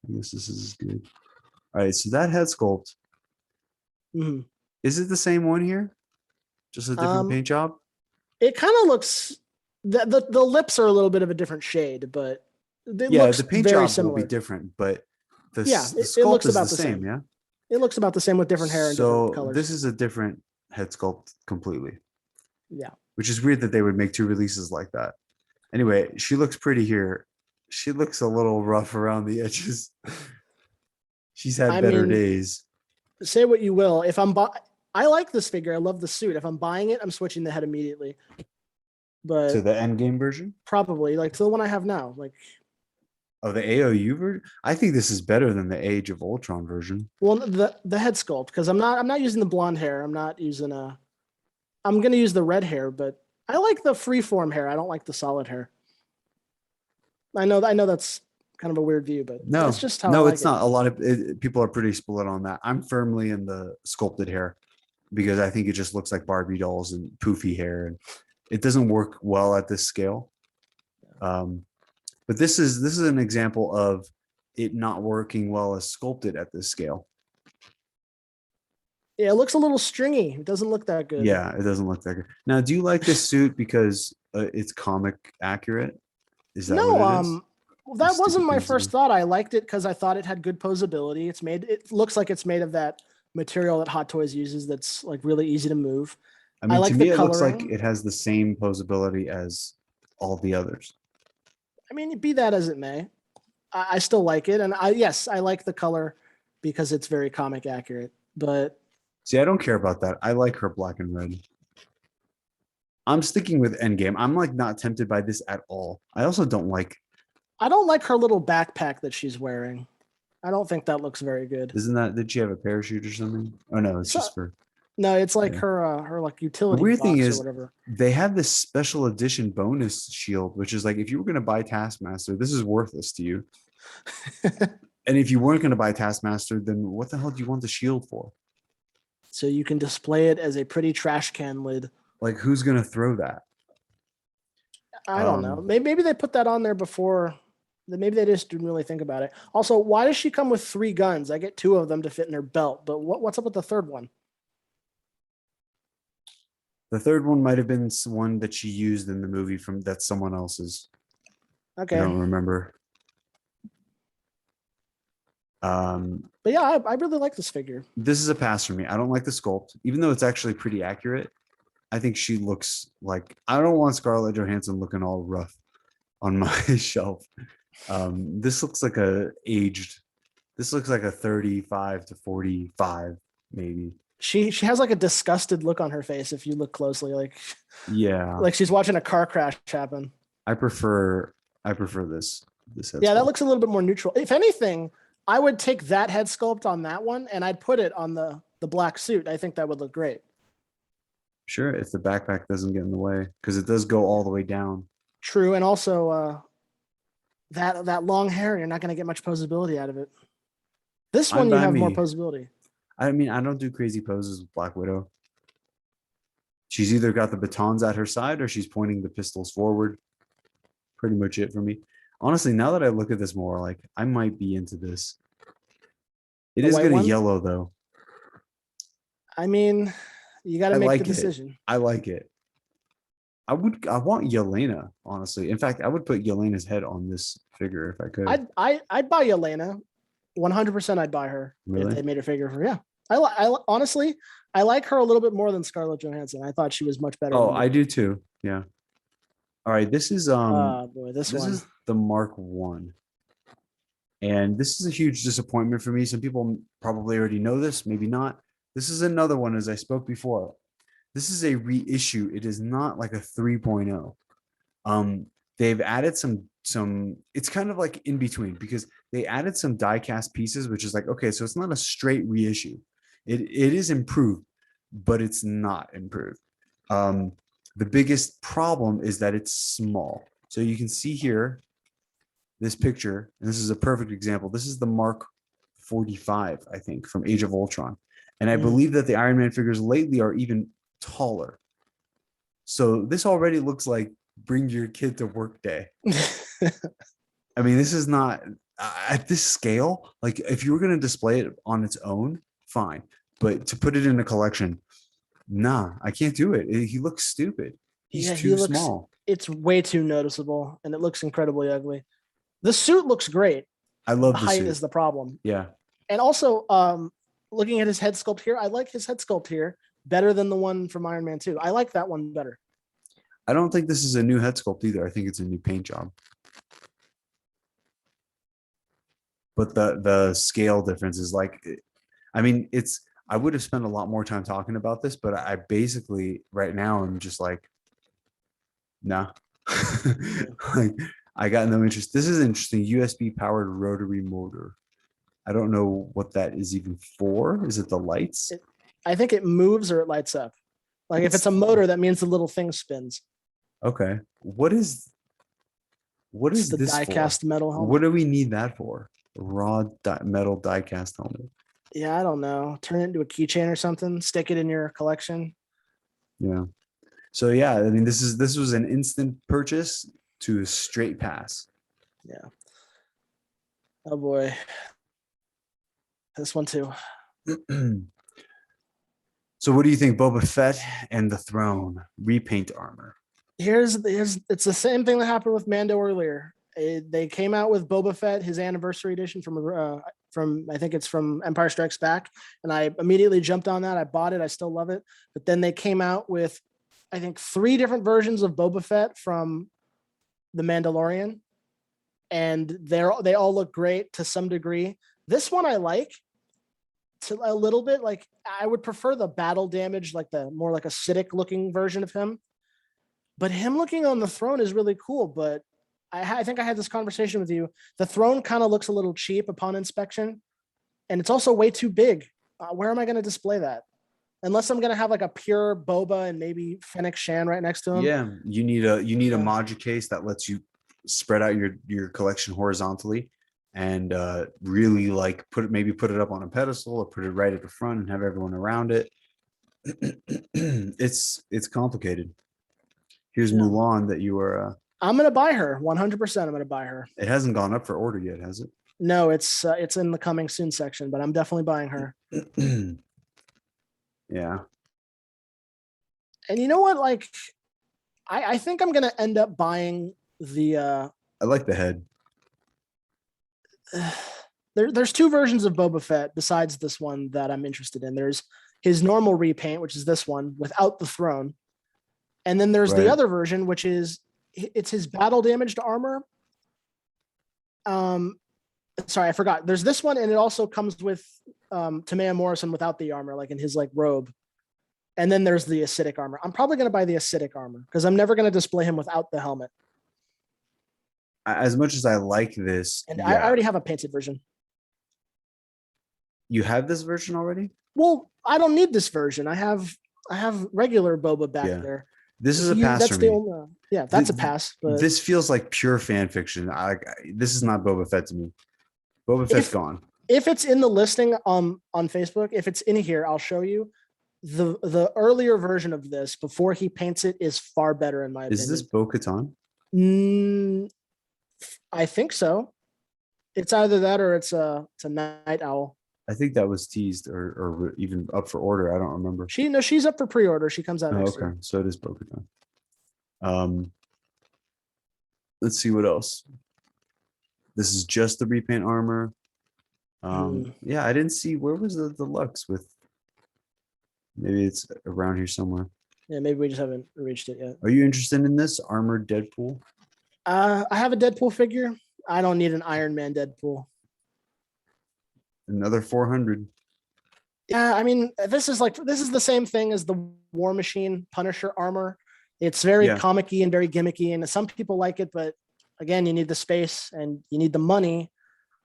I guess this is good. All right, so that head sculpt. Mm-hmm. Is it the same one here? Just a different paint job? It kind of looks. The lips are a little bit of a different shade, but the paint job similar. will be different, but the it sculpt looks is about the same. Yeah, it looks about the same with different hair and different colors. This is a different head sculpt completely. Yeah, which is weird that they would make two releases like that. Anyway, she looks pretty here. She looks a little rough around the edges. She's had better days. Say what you will. If I like this figure. I love the suit. If I'm buying it, I'm switching the head immediately. But to the endgame version? Probably, like to the one I have now. Like, oh, the AOU version? I think this is better than the Age of Ultron version. Well, the head sculpt, because I'm not using the blonde hair. I'm not using I'm gonna use the red hair, but I like the freeform hair. I don't like the solid hair. I know that's kind of a weird view, but no, that's just how. No, it's not. A lot of people are pretty split on that. I'm firmly in the sculpted hair because I think it just looks like Barbie dolls and poofy hair, and it doesn't work well at this scale. But this is an example of it not working well as sculpted at this scale. Yeah, it looks a little stringy. It doesn't look that good. Yeah, it doesn't look that good. Now, do you like this suit because it's comic accurate? Is that No, what it is? well, You that stick wasn't my things first in. thought. I liked it because I thought it had good posability. It looks like it's made of that material that Hot Toys uses that's like really easy to move. I I mean, to like the me, it looks like coloring. it has the same posability as all the others. I mean, be that as it may, I still like it. And yes, I like the color because it's very comic accurate. But See, I don't care about that. I like her black and red. I'm sticking with Endgame. I'm like not tempted by this at all. I also don't like. I don't like her little backpack that she's wearing. I don't think that looks very good. Isn't that? Did she have a parachute or something? Oh no, it's So, just for. no, it's like Yeah. her like The utility weird thing box or is whatever. they have this special edition bonus shield, which is like if you were going to buy Taskmaster, this is worthless to you. And if you weren't going to buy Taskmaster, then what the hell do you want the shield for? So you can display it as a pretty trash can lid. Like, who's going to throw that? I don't know. Maybe they put that on there before. Maybe they just didn't really think about it. Also, why does she come with 3 guns? I get 2 of them to fit in her belt, but what's up with the third one? The third one might have been one that she used in the movie from that's someone else's. I Okay. don't remember. But yeah, I really like this figure. This is a pass for me. I don't like the sculpt, even though it's actually pretty accurate. I think she looks like I don't want Scarlett Johansson looking all rough on my shelf. This looks like this looks like a 35 to 45, maybe. She has like a disgusted look on her face if you look closely, Yeah. like she's watching a car crash happen. I prefer this. Yeah, that looks a little bit more neutral. If anything, I would take that head sculpt on that one and I'd put it on the black suit. I think that would look great. Sure, if the backpack doesn't get in the way, because it does go all the way down. True, and also that long hair, you're not going to get much posability out of it. This one you have more posability. I mean, I don't do crazy poses with Black Widow. She's either got the batons at her side or she's pointing the pistols forward. Pretty much it for me. Honestly, now that I look at this more, like I might be into this. It is going to yellow though. I mean, you got to make the decision. I like it. I want Yelena, honestly. In fact, I would put Yelena's head on this figure if I could. I'd buy Yelena. 100% I'd buy her if they made a figure for her. Yeah. I honestly, I like her a little bit more than Scarlett Johansson. I thought she was much better. Oh, I do too. Yeah. All right. This is this is the Mark 1. And this is a huge disappointment for me. Some people probably already know this, maybe not. This is another one, as I spoke before. This is a reissue. It is not like a 3.0. They've added some it's kind of like in between because they added some die cast pieces, which is like, okay, so it's not a straight reissue. It is improved, but it's not improved. The biggest problem is that it's small. So you can see here this picture, and this is a perfect example. This is the Mark 45, I think, from Age of Ultron. And I believe that the Iron Man figures lately are even taller. So this already looks like bring your kid to work day. I mean, this is not at this scale. Like if you were going to display it on its own, fine. But to put it in a collection, nah, I can't do it. He looks stupid. He's too small. It's way too noticeable and it looks incredibly ugly. The suit looks great. I love the height is the problem. Yeah. And also, looking at his head sculpt here, I like his head sculpt here better than the one from Iron Man 2. I like that one better. I don't think this is a new head sculpt either. I think it's a new paint job. But the scale difference is like, I mean, I would have spent a lot more time talking about this, but I basically right now I'm just like, nah. Like I got no interest. This is interesting. USB powered rotary motor. I don't know what that is even for. Is it the lights? I think it moves or it lights up. Like if it's a motor, that means the little thing spins. Okay. What is the this die-cast metal helmet? What do we need that for? A raw metal die-cast helmet. Yeah, I don't know. Turn it into a keychain or something. Stick it in your collection. Yeah. So yeah, I mean, this was an instant purchase to a straight pass. Yeah. Oh boy. This one too. So what do you think, Boba Fett and the Throne repaint armor? Here's it's the same thing that happened with Mando earlier. They came out with Boba Fett, his anniversary edition from I think it's from Empire Strikes Back, and I immediately jumped on that. I bought it. I still love it. But then they came out with, I think, 3 different versions of Boba Fett from the Mandalorian, and they all look great to some degree. This one I like to a little bit. Like I would prefer the battle damage, like the more like acidic looking version of him. But him looking on the throne is really cool. But I think I had this conversation with you. The throne kind of looks a little cheap upon inspection, and it's also way too big. Where am I going to display that? Unless I'm going to have like a pure Boba and maybe Fennec Shan right next to him. Yeah, you need a Module case that lets you spread out your collection horizontally, and really like put it up on a pedestal or put it right at the front and have everyone around it. It's complicated. Here's Mulan that you are. I'm gonna buy her 100%. I'm gonna buy her. It hasn't gone up for order yet, has it? No, it's in the coming soon section, but I'm definitely buying her. Yeah. And you know what? Like, I think I'm gonna end up buying the. I like the head. There's 2 versions of Boba Fett besides this one that I'm interested in. There's his normal repaint, which is this one without the throne. And then there's the other version, which is it's his battle damaged armor. Sorry, I forgot. There's this one, and it also comes with Tamaya Morrison without the armor, like in his like robe. And then there's the acidic armor. I'm probably going to buy the acidic armor because I'm never going to display him without the helmet. As much as I like this, and I already have a painted version. You have this version already? Well, I don't need this version. I have regular Boba back there. This is a pass for me. That's a pass. But this feels like pure fan fiction. This is not Boba Fett to me. Boba Fett's gone. If it's in the listing on Facebook, if it's in here, I'll show you. The earlier version of this before he paints it is far better in my opinion. Is this Bo-Katan? I think so. It's either that or it's a Night Owl. I think that was teased or even up for order. I don't remember. She's up for pre-order. She comes out next year. So it is Bo-Katan. Let's see what else. This is just the repaint armor. Yeah, I didn't see, where was the deluxe with, maybe it's around here somewhere. Yeah, maybe we just haven't reached it yet. Are you interested in this armored Deadpool? I have a Deadpool figure. I don't need an Iron Man Deadpool. Another 400. Yeah, I mean, this is the same thing as the War Machine Punisher armor. It's very comic-y and very gimmicky, and some people like it, but again, you need the space and you need the money.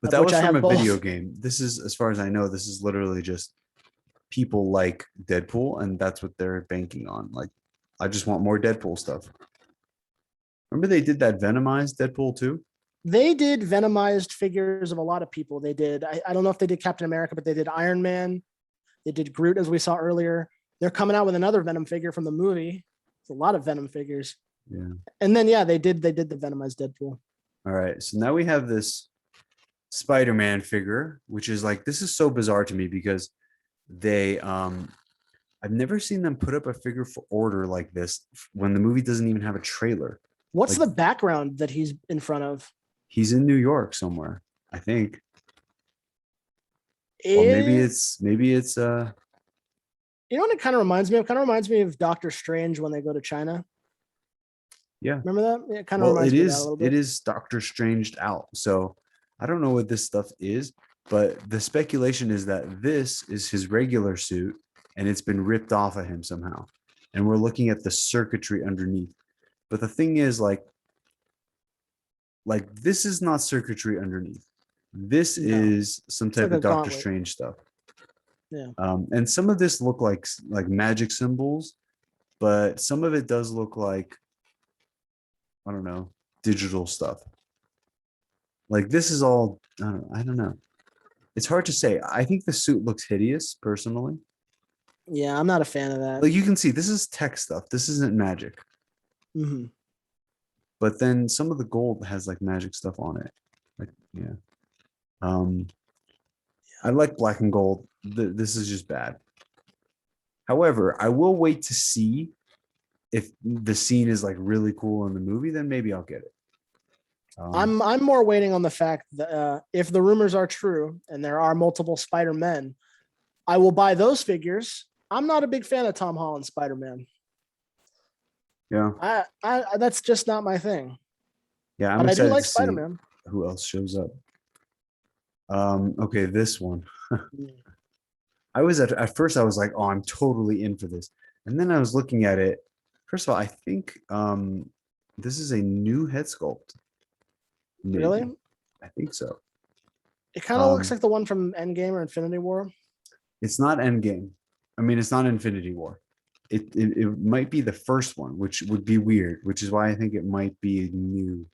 But that was from a video game. This is, as far as I know, this is literally just people like Deadpool, and that's what they're banking on. Like, I just want more Deadpool stuff. Remember they did that Venomized Deadpool too? They did Venomized figures of a lot of people. They did, I don't know if they did Captain America, but they did Iron Man. They did Groot, as we saw earlier. They're coming out with another Venom figure from the movie. It's a lot of Venom figures. Yeah. And then, they did the Venomized Deadpool. All right. So now we have this Spider-Man figure, which is like, this is so bizarre to me because they, I've never seen them put up a figure for order like this when the movie doesn't even have a trailer. What's the background that he's in front of? He's in New York somewhere, I think. Or maybe it's you know what it kind of reminds me of? Kind of reminds me of Doctor Strange when they go to China. Yeah. Remember that? It kind of reminds me of that a little bit. It is Doctor Stranged out. So I don't know what this stuff is, but the speculation is that this is his regular suit and it's been ripped off of him somehow. And we're looking at the circuitry underneath. But the thing is, like this is not circuitry underneath. This is some type of Doctor Strange stuff. Yeah. And some of this look like magic symbols, but some of it does look like, I don't know, digital stuff. Like this is all, I don't know. It's hard to say. I think the suit looks hideous personally. Yeah, I'm not a fan of that. Like you can see, this is tech stuff. This isn't magic. Mm-hmm. but then some of the gold has like magic stuff on it. Like, yeah. I like black and gold. This is just bad. However, I will wait to see if the scene is like really cool in the movie, then maybe I'll get it. I'm more waiting on the fact that if the rumors are true and there are multiple Spider-Men, I will buy those figures. I'm not a big fan of Tom Holland's Spider-Man. Yeah. I that's just not my thing. Yeah, I'm But I do excited like to see Spider-Man. who else shows up. Okay, this one. I was at first I was like, oh, I'm totally in for this. And then I was looking at it. First of all, I think this is a new head sculpt. Maybe. Really? I think so. It kind of looks like the one from Endgame or Infinity War. It's not Endgame. I mean, it's not Infinity War. It might be the first one, which would be weird, which is why I think it might be new.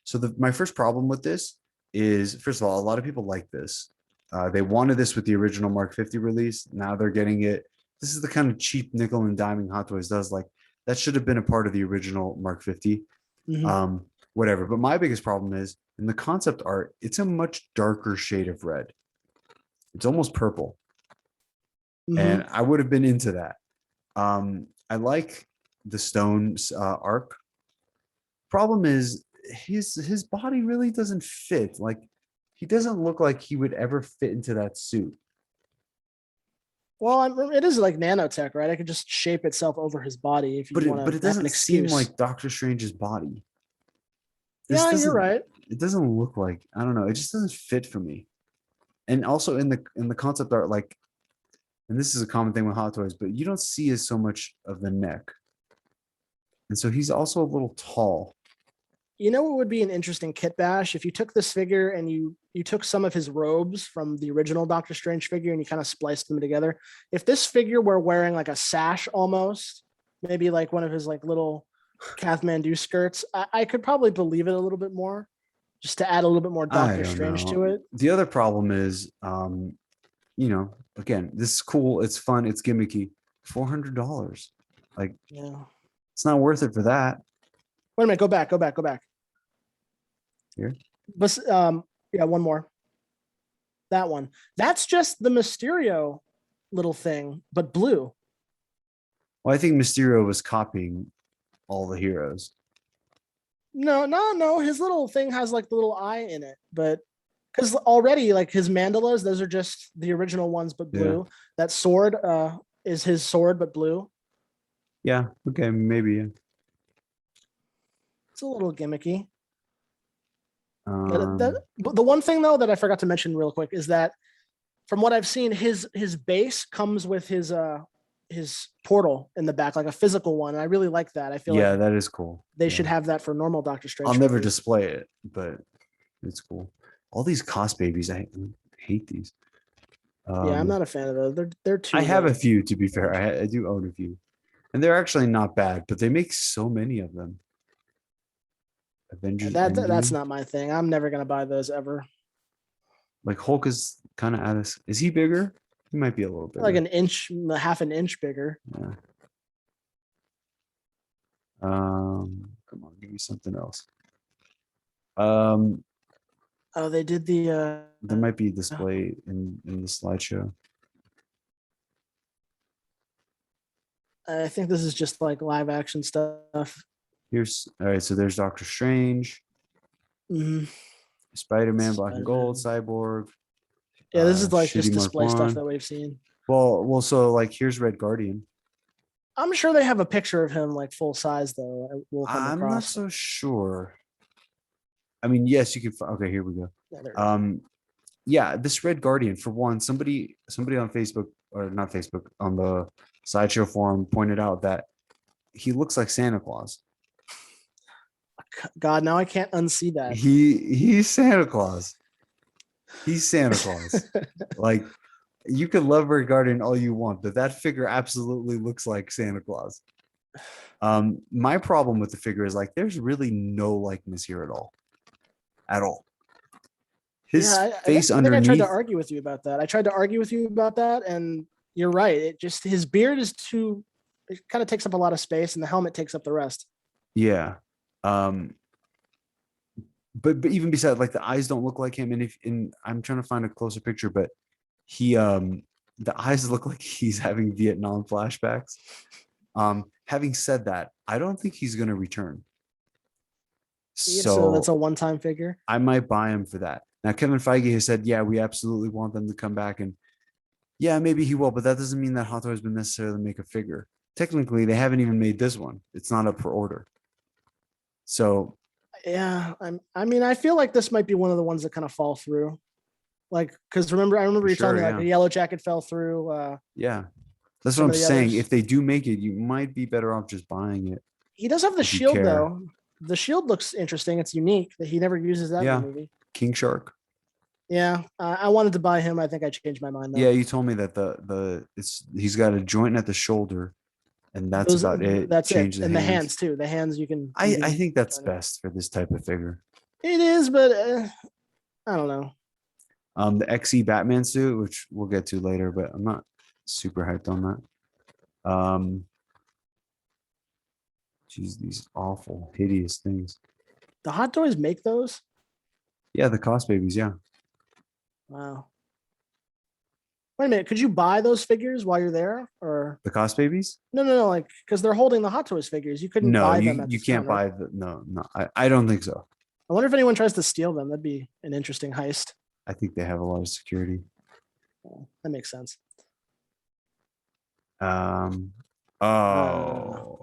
So my first problem with this is, first of all, a lot of people like this. They wanted this with the original Mark 50 release. Now they're getting it. This is the kind of cheap nickel and diming Hot Toys does. Like, that should have been a part of the original Mark 50. Whatever. But my biggest problem is in the concept art, it's a much darker shade of red. It's almost purple. And I would have been into that. I like the Stone's arc. Problem is his body really doesn't fit. Like, he doesn't look like he would ever fit into that suit. Well, it is like nanotech, right? It could just shape itself over his body if you want to. But it doesn't seem like Doctor Strange's body. Yeah, you're right. It doesn't look like, I don't know. It just doesn't fit for me. And also in the concept art, like, and this is a common thing with Hot Toys, but you don't see so much of the neck. And so he's also a little tall. You know what would be an interesting kit bash? If you took this figure and you took some of his robes from the original Doctor Strange figure and you kind of spliced them together. If this figure were wearing like a sash almost, maybe like one of his like little Kathmandu skirts, I could probably believe it a little bit more, just to add a little bit more Doctor Strange to it. The other problem is, you know, again, this is cool. It's fun. It's gimmicky. $400. Like, yeah, it's not worth it for that. Wait a minute. Go back. Here. But yeah, one more. That one. That's just the Mysterio little thing, but blue. Well, I think Mysterio was copying all the heroes. No. His little thing has like the little eye in it, but because already like his mandalas, those are just the original ones, but blue. Yeah. That sword is his sword, but blue. Yeah. Okay. Maybe. Yeah. It's a little gimmicky. But the one thing though that I forgot to mention real quick is that from what I've seen, his base comes with his portal in the back, like a physical one. And I really like that. I feel like that is cool. They should have that for normal Doctor Strange. I'll never display it, but it's cool. All these cost babies, I hate these. Yeah, I'm not a fan of those. They're too. I have a few, to be fair. I do own a few, and they're actually not bad. But they make so many of them. Avengers. That's not my thing. I'm never gonna buy those ever. Like Hulk is kind of out of. Is he bigger? He might be a little bit. Like an inch, half an inch bigger. Yeah. Come on, give me something else. Oh, they did the. There might be a display in the slideshow. I think this is just like live action stuff. All right. So there's Doctor Strange, Spider-Man, Black and Gold, Cyborg. Yeah, this is like just display stuff that we've seen. Well, so like here's Red Guardian. I'm sure they have a picture of him like full size though. I'm not so sure. I mean, yes, you can. Okay, here we go. Yeah, this Red Guardian, for one, somebody on Facebook, or not Facebook, on the Sideshow forum pointed out that he looks like Santa Claus. God, now I can't unsee that. He's Santa Claus. He's Santa Claus. Like, you can love Red Guardian all you want, but that figure absolutely looks like Santa Claus. My problem with the figure is like there's really no likeness here at all. His face underneath. I tried to argue with you about that. And you're right. His beard is too. It kind of takes up a lot of space, and the helmet takes up the rest. Yeah. Um, but even besides, like the eyes don't look like him, and I'm trying to find a closer picture, but he the eyes look like he's having Vietnam flashbacks. Having said that, I don't think he's gonna return. Yeah, so that's a So one-time figure. I might buy him for that. Now Kevin Feige has said, yeah, we absolutely want them to come back, and yeah, maybe he will, but that doesn't mean that Hot Toys would necessarily make a figure. Technically, they haven't even made this one. It's not up for order. So Yeah, I mean, I feel like this might be one of the ones that kind of fall through. Like, because I remember For you telling sure, me like yeah. the Yellow Jacket fell through. Yeah, that's what Some I'm of the saying. others. If they do make it, you might be better off just buying it He does have the if you shield care. though. The shield looks interesting. It's unique that he never uses that in Yeah, the movie. King Shark. Yeah, I wanted to buy him. I think I changed my mind though. Yeah, you told me that he's got a joint at the shoulder, and that's Those, about it. that's it. Change the And the hands. hands too. The hands you can. I think that's best for this type of figure. It is, but I don't know. The XE Batman suit, which we'll get to later, but I'm not super hyped on that. Geez, these awful, hideous things. The Hot Toys make those. Yeah, the cost babies. Yeah, Wow. Wait a minute. Could you buy those figures while you're there, or the cost babies. no? Like, because they're holding the Hot Toys figures. You couldn't No, buy them at you this can't counter. buy the no. I don't think so. I wonder if anyone tries to steal them. That'd be an interesting heist. I think they have a lot of security. That makes sense. Oh,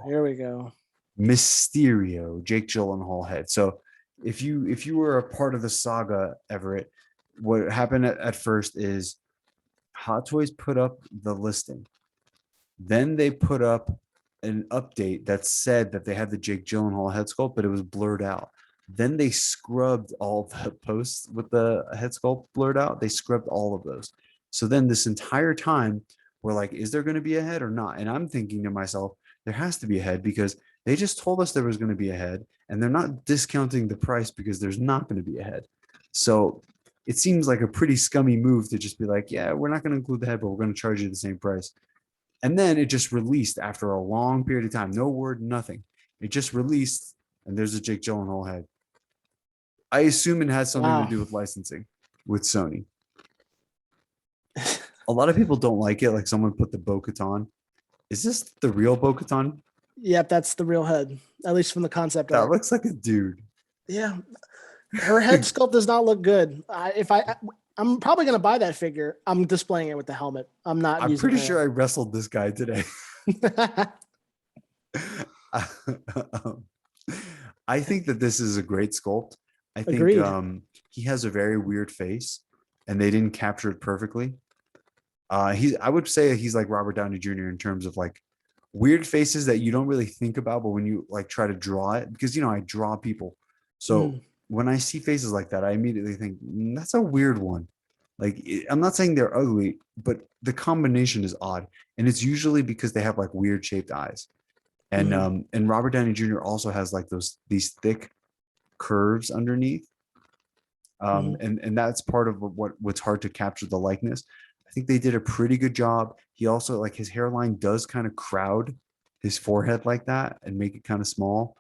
Here we go. Mysterio, Jake Gyllenhaal head. So if you were a part of the saga, Everett, what happened at first is Hot Toys put up the listing. Then they put up an update that said that they had the Jake Gyllenhaal head sculpt, but it was blurred out. Then they scrubbed all the posts with the head sculpt blurred out. They scrubbed all of those. So then this entire time, we're like, is there going to be a head or not? And I'm thinking to myself, there has to be a head because they just told us there was going to be a head, and they're not discounting the price because there's not going to be a head. So it seems like a pretty scummy move to just be like, yeah, we're not going to include the head, but we're going to charge you the same price. And then it just released after a long period of time. No word, nothing. It just released, and there's a Jake Gyllenhaal head. I assume it has something to do with licensing with Sony. A lot of people don't like it. Like someone put the Bo-Katan. Is this the real Bo-Katan? Yep, that's the real head, at least from the concept. That looks like a dude. Yeah, her head sculpt does not look good. I'm probably gonna buy that figure. I'm displaying it with the helmet. I'm not. I'm pretty sure I wrestled this guy today. I think that this is a great sculpt. I think he has a very weird face, and they didn't capture it perfectly. I would say he's like Robert Downey Jr. in terms of like weird faces that you don't really think about, but when you like try to draw it, because I draw people. So when I see faces like that, I immediately think that's a weird one. Like I'm not saying they're ugly, but the combination is odd, and it's usually because they have like weird shaped eyes. And Robert Downey Jr. also has like these thick curves underneath. And that's part of what's hard to capture the likeness. I think they did a pretty good job. He also like his hairline does kind of crowd his forehead like that and make it kind of small.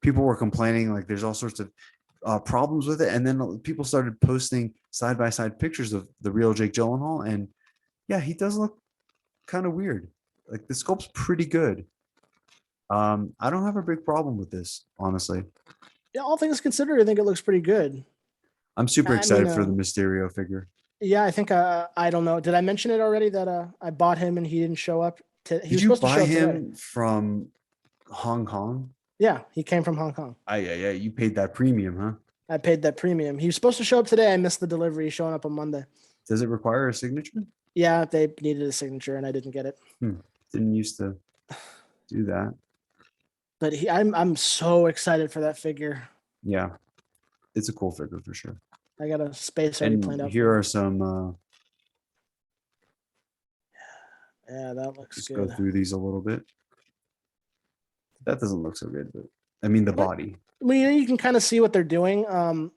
People were complaining like there's all sorts of problems with it, and then people started posting side by side pictures of the real Jake Gyllenhaal, and yeah, he does look kind of weird. Like the sculpt's pretty good. I don't have a big problem with this, honestly. Yeah, all things considered, I think it looks pretty good. I'm super excited for the Mysterio figure. Yeah, I think I don't know. Did I mention it already that I bought him and he didn't show up? Did you buy him from Hong Kong? Yeah, he came from Hong Kong. Yeah, you paid that premium, huh? I paid that premium. He was supposed to show up today. I missed the delivery. He's showing up on Monday. Does it require a signature? Yeah, they needed a signature and I didn't get it. Didn't used to do that. But I'm so excited for that figure. Yeah, it's a cool figure for sure. I got a space already planned out. Here are some. Yeah, that looks just good. Go through these a little bit. That doesn't look so good, but I mean the body. Well, you can kind of see what they're doing.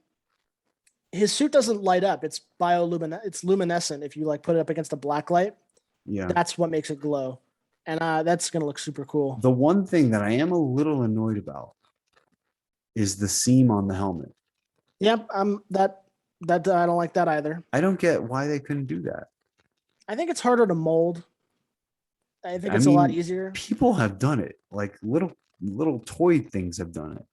His suit doesn't light up. It's it's luminescent. If you like put it up against a black light, yeah, that's what makes it glow. And that's gonna look super cool. The one thing that I am a little annoyed about is the seam on the helmet. Yep, that I don't like that either. I don't get why they couldn't do that. I think it's harder to mold. I think I it's a lot mean, easier. People have done it. Like little toy things have done it.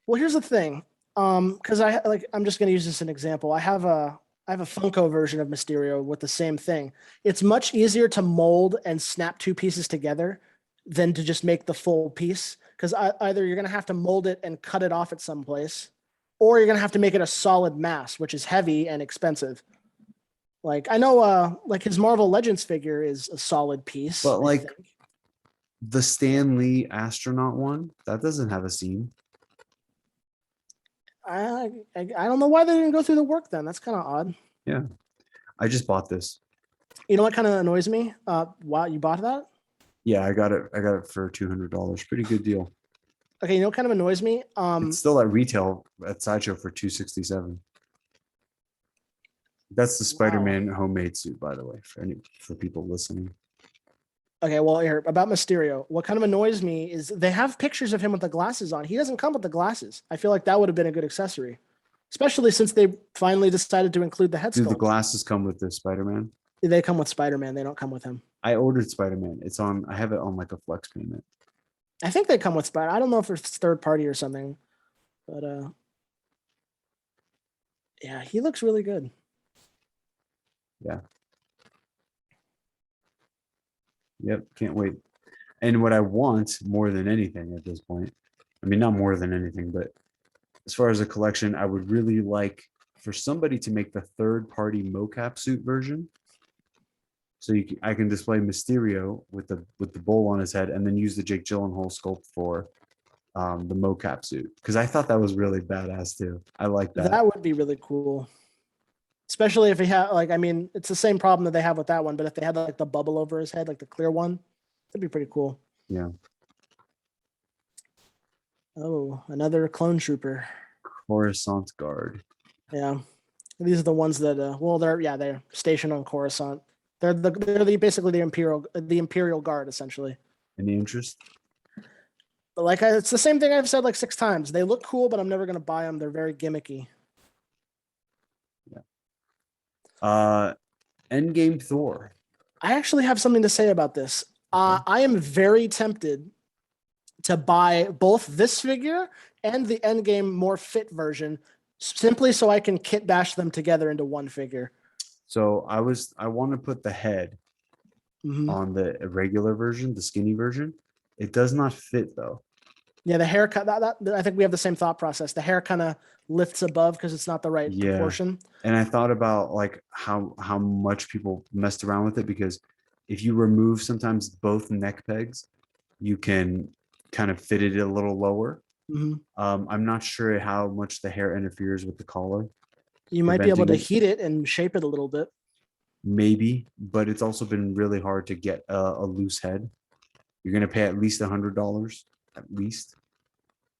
Well, here's the thing. Because I'm just gonna use this as an example. I have a Funko version of Mysterio with the same thing. It's much easier to mold and snap two pieces together than to just make the full piece. Because either you're gonna have to mold it and cut it off at some place, or you're gonna have to make it a solid mass, which is heavy and expensive. Like I know, like his Marvel Legends figure is a solid piece. But I like think. the Stan Lee astronaut one, that doesn't have a seam. I don't know why they didn't go through the work then. That's kind of odd. Yeah. I just bought this. You know what kind of annoys me? Wow, you bought that? Yeah, I got it for $200. Pretty good deal. Okay, you know what kind of annoys me? It's still at retail at Sideshow for $267. That's the Spider-Man homemade suit, by the way, for people listening. Okay, well, here about Mysterio. What kind of annoys me is they have pictures of him with the glasses on. He doesn't come with the glasses. I feel like that would have been a good accessory, especially since they finally decided to include the head Do sculpt. the glasses come with the Spider-Man? They come with Spider-Man. They don't come with him. I ordered Spider-Man. I have it on like a flex payment. I think they come with Spider. I don't know if it's third party or something, but yeah, he looks really good. Yeah. Yep, can't wait. And what I want more than anything at this point, I mean, not more than anything, but as far as a collection, I would really like for somebody to make the third-party mocap suit version. So I can display Mysterio with the bowl on his head, and then use the Jake Gyllenhaal sculpt for the mocap suit, because I thought that was really badass too. I like that. That would be really cool. Especially if he had, like, I mean, it's the same problem that they have with that one, but if they had like the bubble over his head, like the clear one, that'd be pretty cool. Yeah. Oh, another clone trooper. Coruscant Guard. Yeah, these are the ones that, well, they're stationed on Coruscant. They're basically the Imperial Guard essentially. Any interest? But like, it's the same thing I've said like 6 times. They look cool, but I'm never gonna buy them. They're very gimmicky. Endgame Thor. I actually have something to say about this. I am very tempted to buy both this figure and the Endgame more fit version, simply so I can kit bash them together into one figure. So I want to put the head on the regular version, the skinny version. It does not fit though. Yeah, the haircut. That I think we have the same thought process. The hair kind of lifts above because it's not the right proportion. And I thought about like how much people messed around with it, because if you remove sometimes both neck pegs, you can kind of fit it a little lower. I'm not sure how much the hair interferes with the collar. You might be able to heat it and shape it a little bit. Maybe, but it's also been really hard to get a loose head. You're going to pay at least $100, at least.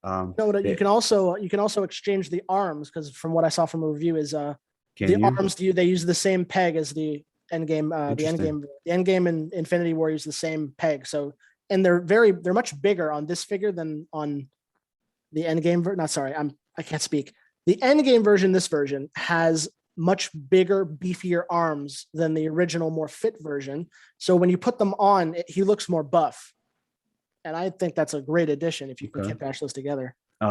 You can also exchange the arms, because from what I saw from a review is arms they use the same peg as the Endgame. The Endgame and Infinity War use the same peg. So, and they're much bigger on this figure than on the Endgame. I can't speak. The Endgame version, this version, has much bigger, beefier arms than the original, more fit version. So when you put them on, he looks more buff. And I think that's a great addition if you can kit bash those together. They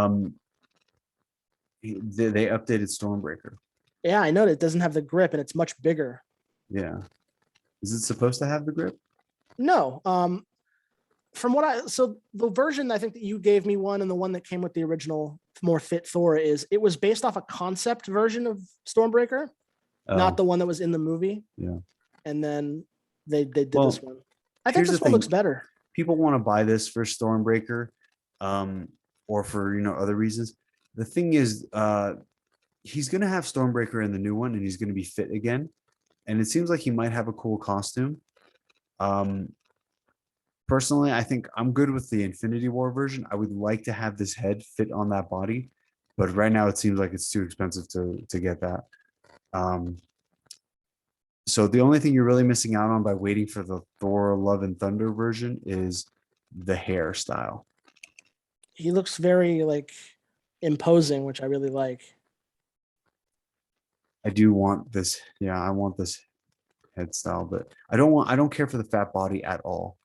updated Stormbreaker. Yeah, I know it doesn't have the grip and it's much bigger. Yeah. Is it supposed to have the grip? No. So the version I think that you gave me one, and the one that came with the original more fit Thor, it was based off a concept version of Stormbreaker, not the one that was in the movie. Yeah. And then they did this one. I think this one looks better. People want to buy this for Stormbreaker, or for other reasons. The thing is, he's going to have Stormbreaker in the new one, and he's going to be fit again, and it seems like he might have a cool costume. Personally, I think I'm good with the Infinity War version. I would like to have this head fit on that body, but right now it seems like it's too expensive to get that. So the only thing you're really missing out on by waiting for the Thor Love and Thunder version is the hairstyle. He looks very like imposing, which I really like. I do want this. Yeah, I want this head style, but I don't care for the fat body at all.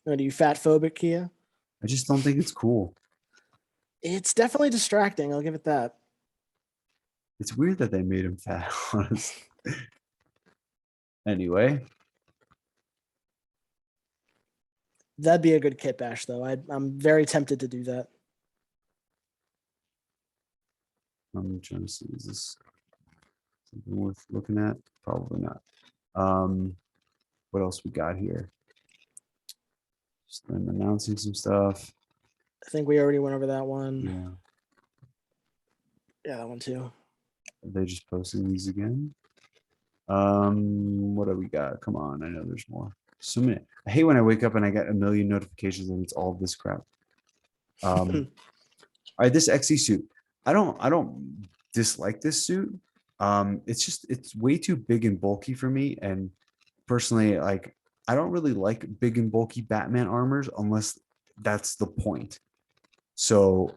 Are you fat phobic, Kia? I just don't think it's cool. It's definitely distracting. I'll give it that. It's weird that they made him fat, honestly. Anyway, That'd be a good kit bash, though. I'm very tempted to do that. I'm trying to see, is this something worth looking at? Probably not. What else we got here? Just them announcing some stuff. I think we already went over that one. Yeah. Yeah, that one too. Are they just posting these again? What do we got? Come on, I know there's more. So many. I hate when I wake up and I get a million notifications and it's all this crap. All right, this XE suit. I don't dislike this suit. It's way too big and bulky for me. And personally, like I don't really like big and bulky Batman armors unless that's the point. So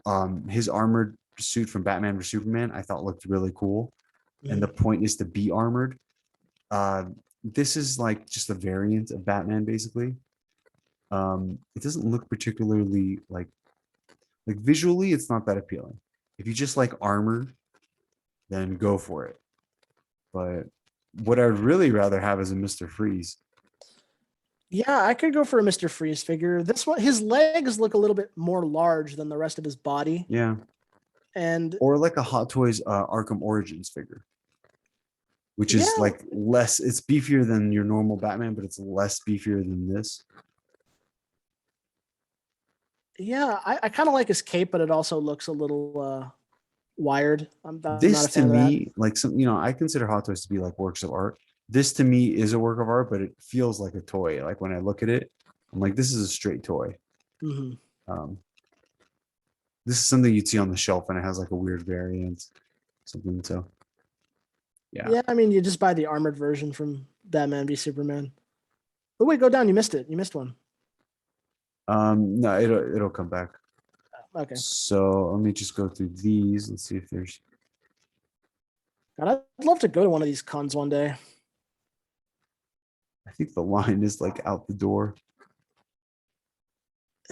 his armored suit from Batman vs Superman I thought looked really cool. And the point is to be armored. This is like just a variant of Batman, basically. It doesn't look particularly like visually, it's not that appealing. If you just like armor, then go for it. But what I'd really rather have is a Mr. Freeze. Yeah, I could go for a Mr. Freeze figure. This one, his legs look a little bit more large than the rest of his body. Yeah. And or like a Hot Toys Arkham Origins figure, which is like less, it's beefier than your normal Batman, but it's less beefier than this. Yeah, I kind of like his cape, but it also looks a little wired. This to me, like some, I consider Hot Toys to be like works of art. This to me is a work of art, but it feels like a toy. Like when I look at it, I'm like, this is a straight toy. This is something you'd see on the shelf, and it has like a weird variant, something. So, yeah. I mean, you just buy the armored version from Batman v Superman. Oh wait, go down. You missed it. You missed one. No, it'll come back. Okay. So let me just go through these and see if there's. God, I'd love to go to one of these cons one day. I think the line is like out the door.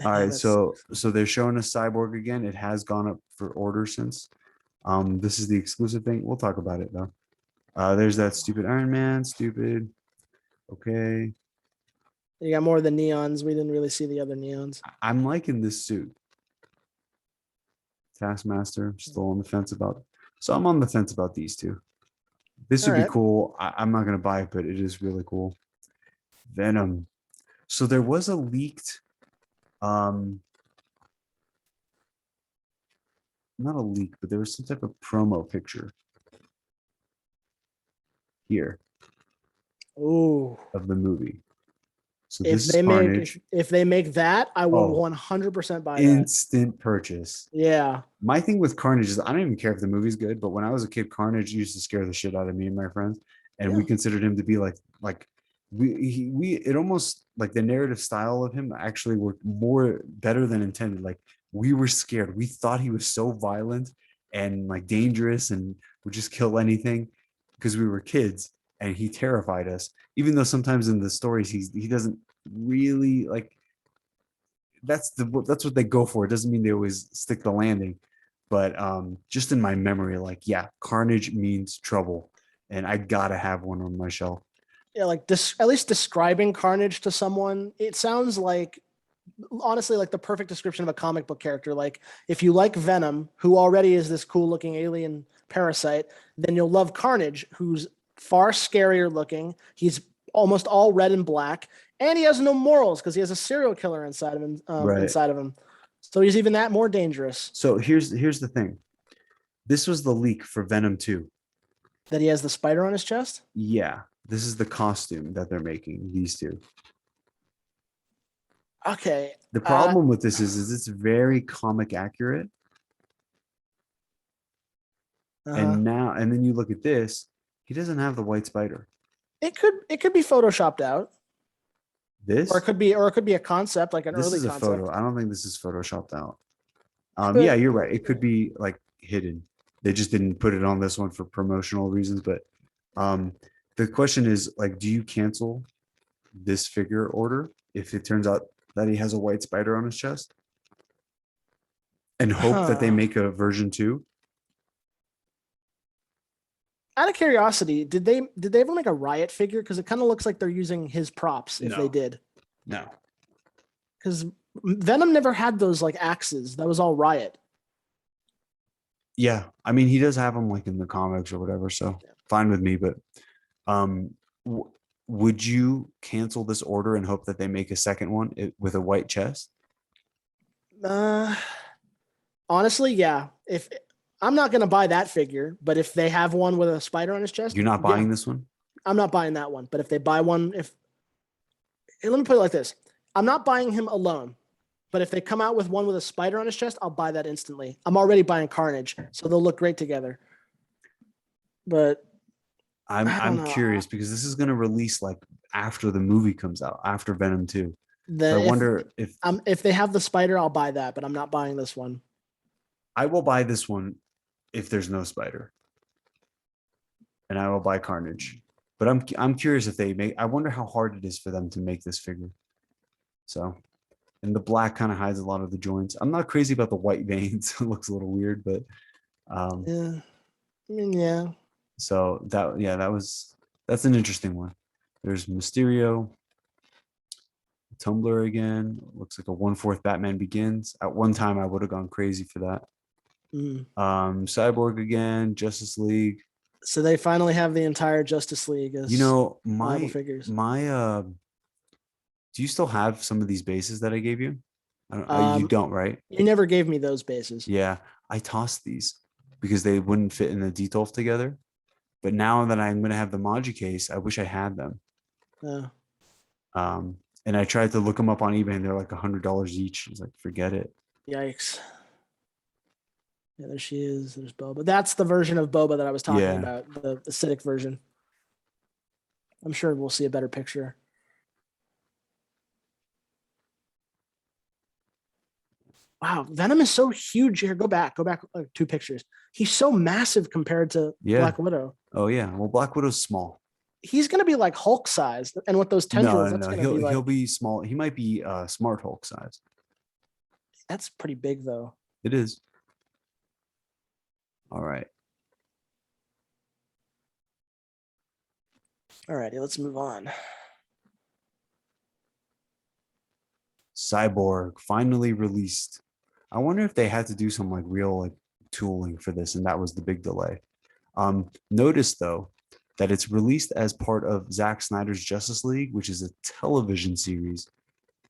All right, so they're showing us Cyborg again. It has gone up for order since. This is the exclusive thing. We'll talk about it though. There's that stupid Iron Man. Stupid. Okay. You got more of the neons. We didn't really see the other neons. I'm liking this suit. Taskmaster, still on the fence about. So I'm on the fence about these two. This would be cool. I'm not gonna buy it, but it is really cool. Venom. So there was a leaked, not a leak, but there was some type of promo picture here. Ooh. Of the movie. So if they make that, I will 100% buy that. Instant purchase. Yeah. My thing with Carnage is I don't even care if the movie's good, but when I was a kid, Carnage used to scare the shit out of me and my friends, and we considered him to be like it almost like the narrative style of him actually worked more better than intended. Like we were scared. We thought he was so violent and like dangerous and would just kill anything because we were kids. And he terrified us, even though sometimes in the stories he doesn't really like. That's what they go for. It doesn't mean they always stick the landing, but just in my memory, like Carnage means trouble, and I gotta have one on my shelf. Yeah, like this. At least describing Carnage to someone, it sounds like honestly like the perfect description of a comic book character. Like if you like Venom, who already is this cool looking alien parasite, then you'll love Carnage, who's far scarier looking. He's almost all red and black, and he has no morals because he has a serial killer inside of him. Inside of him, so he's even that more dangerous. So here's the thing. This was the leak for Venom 2. That he has the spider on his chest. Yeah, this is the costume that they're making. These two. Okay. The problem with this is it's very comic accurate. And then you look at this. He doesn't have the white spider. It could be photoshopped out, This or it could be a concept, like an this early is a concept. photo. I don't think this is photoshopped out. But- Yeah, you're right. It could be like hidden. They just didn't put it on this one for promotional reasons. But the question is like, do you cancel this figure order if it turns out that he has a white spider on his chest? And hope that they Huh. make a version 2? Out of curiosity, did they ever make a Riot figure? Because it kind of looks like they're using his props if No. they did. No. Because Venom never had those like axes. That was all Riot. Yeah, I mean, he does have them like in the comics or whatever, so fine with me. But would you cancel this order and hope that they make a second one with a white chest? Honestly, yeah. If I'm not gonna buy that figure, but if they have one with a spider on his chest, You're not buying this one? I'm not buying that one. But if they buy one, let me put it like this: I'm not buying him alone. But if they come out with one with a spider on his chest, I'll buy that instantly. I'm already buying Carnage, so they'll look great together. But I don't I'm know. curious because this is going to release like after the movie comes out, after Venom 2. The, So I wonder if they have the spider, I'll buy that, but I'm not buying this one. I will buy this one if there's no spider. And I will buy Carnage. But I'm curious if they make, I wonder how hard it is for them to make this figure. So, and the black kind of hides a lot of the joints. I'm not crazy about the white veins. It looks a little weird, but Yeah. I mean, yeah. so that's an interesting one. There's Mysterio, Tumblr again. Looks like a 1/4 Batman Begins. At one time, I would have gone crazy for that. Mm. Cyborg again, Justice League. So they finally have the entire Justice League as my figures. do you still have some of these bases that I gave you? You don't, right? You never gave me those bases. Yeah, I tossed these because they wouldn't fit in the Detolf together. But now that I'm going to have the Maji case, I wish I had them. And I tried to look them up on eBay, and they're like $100 each. It's like, forget it. Yikes. Yeah, there she is. There's Boba. That's the version of Boba that I was talking about, the acidic version. I'm sure we'll see a better picture. Wow, Venom is so huge here. Go back like 2 pictures. He's so massive compared to Black Widow. Oh yeah, well, Black Widow's small. He's gonna be like Hulk sized, and with those tendrils, No, he'll be small. He might be Smart Hulk size. That's pretty big though. It is. All right. All righty, let's move on. Cyborg finally released. I wonder if they had to do some like real like tooling for this, and that was the big delay. Notice though that it's released as part of Zack Snyder's Justice League, which is a television series,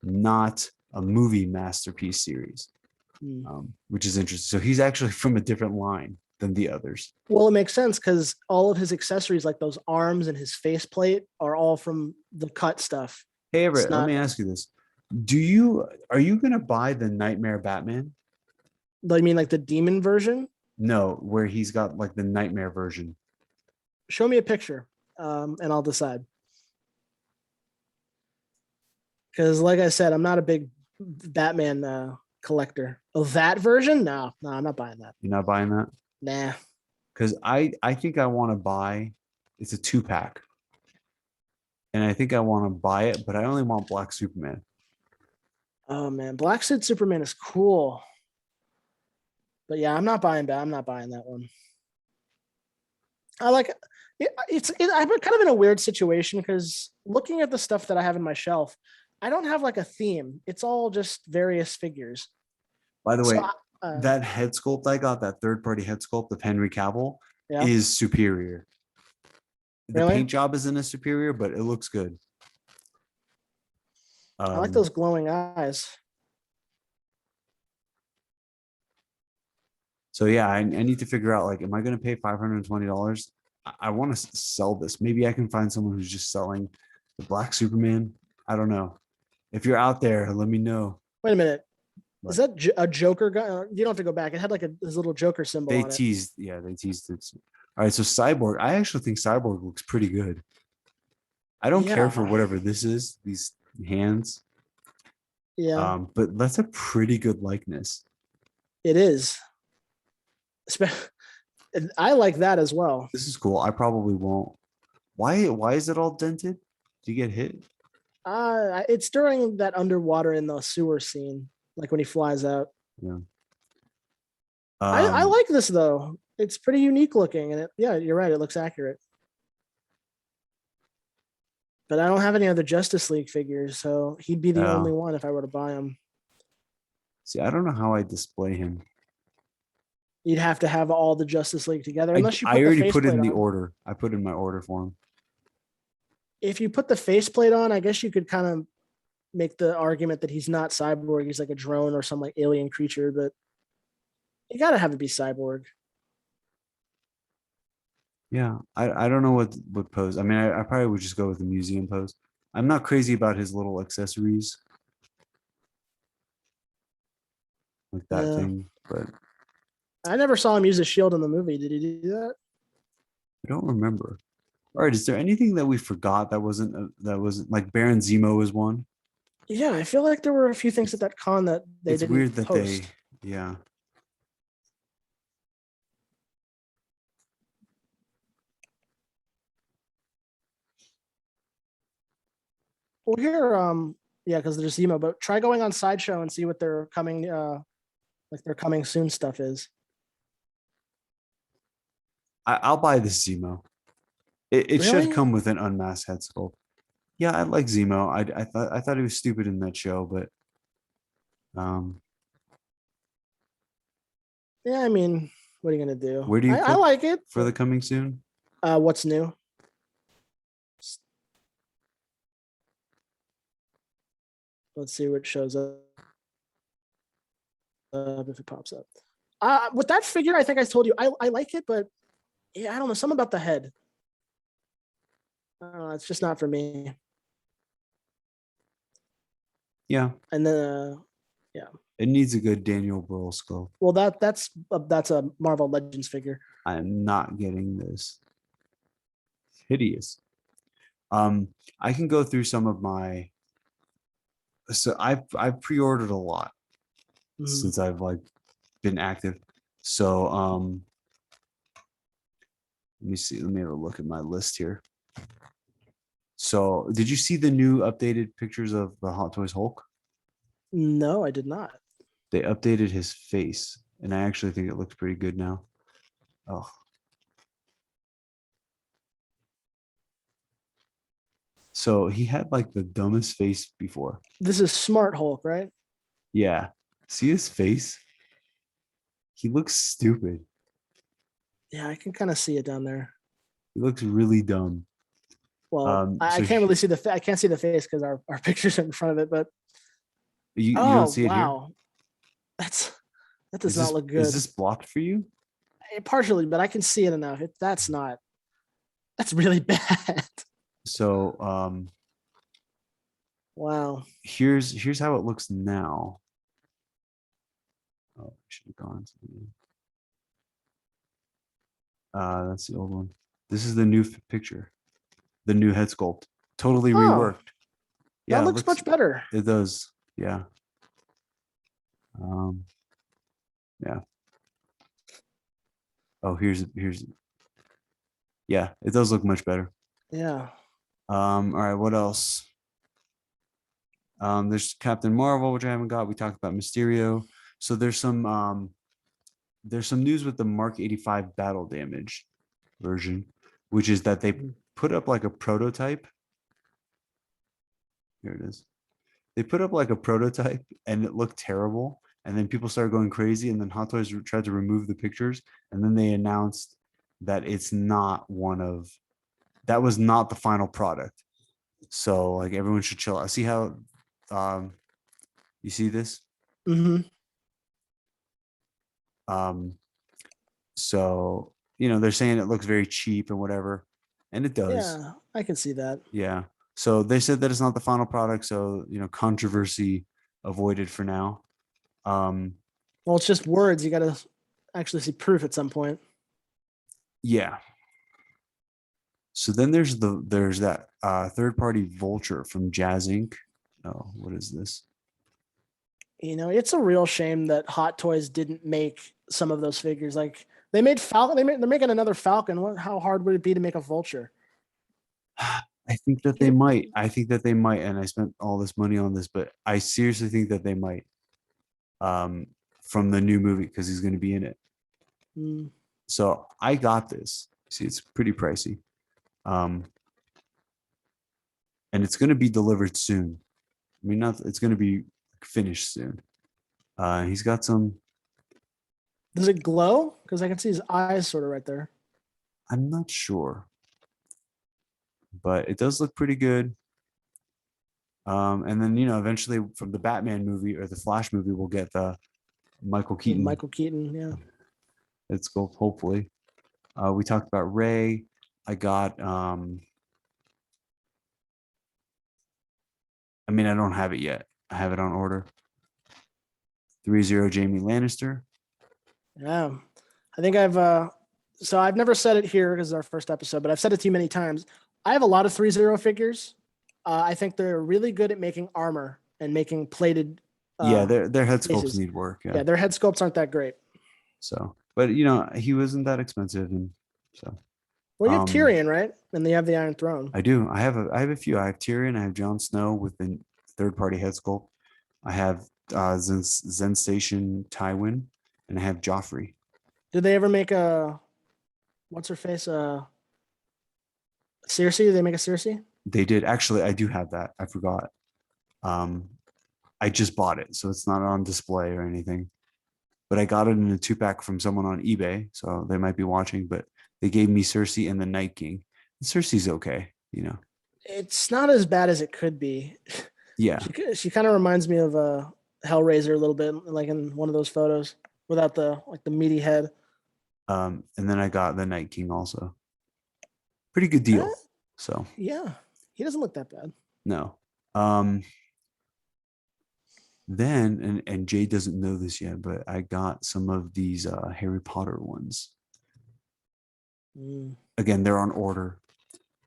not a movie masterpiece series, which is interesting. So he's actually from a different line than the others. Well, it makes sense because all of his accessories, like those arms and his faceplate, are all from the cut stuff. Hey, Everett, let me ask you this. Are you going to buy the Nightmare Batman? I mean, like the demon version? No, where he's got like the Nightmare version. Show me a picture, and I'll decide. Because, like I said, I'm not a big Batman collector. Oh, that version? No, I'm not buying that. You're not buying that? Nah. Because I think I want to buy. It's a 2-pack, and I think I want to buy it, but I only want Black Superman. Oh man, Black Suit Superman is cool. But yeah, I'm not buying that. I'm not buying that one. I like it. I'm kind of in a weird situation because looking at the stuff that I have in my shelf, I don't have like a theme. It's all just various figures. By the way, that head sculpt I got, that third-party head sculpt of Henry Cavill, is superior. The paint job isn't as superior, but it looks good. I like those glowing eyes. So yeah, I need to figure out, like, am I going to pay $520? I want to sell this. Maybe I can find someone who's just selling the Black Superman. I don't know. If you're out there, let me know. Wait a minute. Is that a Joker guy? You don't have to go back. It had like his little Joker symbol on it. They teased it. All All right, so Cyborg. I actually think Cyborg looks pretty good. I don't care for Yeah. whatever this is, these hands. Yeah, But that's a pretty good likeness. it is. And I like that as well. This is cool. I probably won't. Why is it all dented? Did you get hit? It's during that underwater in the sewer scene, like when he flies out. Yeah. I like this though. It's pretty unique looking, and yeah, you're right. It looks accurate. But I don't have any other Justice League figures, so he'd be the Yeah. only one if I were to buy him. See, I don't know how I display him. You'd have to have all the Justice League together, unless you put I the already put faceplate in the on. order. I put in my order for him. If you put the faceplate on, I guess you could kind of make the argument that he's not Cyborg. He's like a drone or some like alien creature, but you gotta have it be Cyborg. Yeah, I don't know what pose. I mean, I probably would just go with the museum pose. I'm not crazy about his little accessories, like that Yeah. thing, but I never saw him use a shield in the movie. Did he do that? I don't remember. All right, is there anything that we forgot that wasn't like Baron Zemo is one? Yeah, I feel like there were a few things at that con that they It's didn't weird that post. yeah. Well, here, yeah, because there's Zemo, but try going on Sideshow and see what their coming, like their coming soon stuff is. I'll buy this Zemo. It Really? should come with an unmasked head sculpt. Yeah, I like Zemo. I thought he was stupid in that show, but Yeah, I mean, what are you gonna do? where do you I click like it. for the coming soon? What's new? Let's see what shows up if it pops up. With that figure, I think I told you I like it, but yeah, I don't know, something about the head. It's just not for me. Yeah, And then, yeah. it needs a good Daniel Burl sculpt. Well, that's a Marvel Legends figure. I'm not getting this. Hideous. I can go through some of my. So I've pre-ordered a lot since I've like been active. So let me see. Let me have a look at my list here. So did you see the new updated pictures of the Hot Toys Hulk? No, I did not. They updated his face, and I actually think it looks pretty good now. Oh. So he had like the dumbest face before. This is Smart Hulk, right? Yeah. See his face? He looks stupid. Yeah, I can kind of see it down there. He looks really dumb. Well, I so can't really see I can't see the face because our pictures are in front of it, but you don't see it here? wow. That does not look good. Is this blocked for you? Partially, but I can see it enough. That's really bad. So Wow. here's how it looks now. Oh, I should have gone to that's the old one. This is the new picture. The new head sculpt. Totally reworked. Yeah, that looks much better. It does. Yeah. Yeah. Oh, here's yeah, it does look much better. Yeah. All right, what else? There's Captain Marvel, which I haven't got. We talked about Mysterio. So there's some news with the Mark 85 battle damage version, which is that they put up like a prototype. Here it is. They put up like a prototype and it looked terrible. And then people started going crazy. And then Hot Toys tried to remove the pictures. And then they announced that it's not that was not the final product. So like everyone should chill. I see how you see this. Mm-hmm. So they're saying it looks very cheap and whatever, and it does. Yeah, I can see that. Yeah. So they said that it's not the final product, so controversy avoided for now. Well, it's just words. You got to actually see proof at some point. Yeah. So then there's that third party Vulture from Jazz Inc. Oh, what is this? You know, it's a real shame that Hot Toys didn't make some of those figures. Like they made Falcon, they're making another Falcon. How hard would it be to make a Vulture? I think that they might. I think that they might. And I spent all this money on this, but I seriously think that they might. From the new movie because he's going to be in it. Mm. So I got this. See, it's pretty pricey. And it's going to be delivered soon. I mean, not it's going to be finished soon. He's got some. Does it glow? Because I can see his eyes sort of right there. I'm not sure, but it does look pretty good. And then eventually from the Batman movie or the Flash movie, we'll get the Michael Keaton. Michael Keaton, yeah. Let's go. Hopefully, we talked about Ray. I got. I mean, I don't have it yet. I have it on order. 3-0 Jamie Lannister. Yeah. I think so I've never said it here because it's our first episode, but I've said it to you many times. I have a lot of 3-0 figures. I think they're really good at making armor and making plated. Yeah, their head sculpts faces. need work. Yeah, their head sculpts aren't that great. So, but he wasn't that expensive, and so. Well, you have Tyrion, right? And they have the Iron Throne. I do. I have a few. I have Tyrion. I have Jon Snow with the third-party head sculpt. I have Zen Station Tywin, and I have Joffrey. Did they ever make what's her face? Cersei? Did they make a Cersei? They did. Actually, I do have that. I forgot. I just bought it, so it's not on display or anything. But I got it in a 2-pack from someone on eBay, so they might be watching. But they gave me Cersei and the Night King. Cersei's okay, It's not as bad as it could be. Yeah. She kind of reminds me of Hellraiser a little bit, like in one of those photos, without the meaty head. And then I got the Night King also. Pretty good deal. So yeah, he doesn't look that bad. No. Then and Jay doesn't know this yet, but I got some of these Harry Potter ones. Again, they're on order.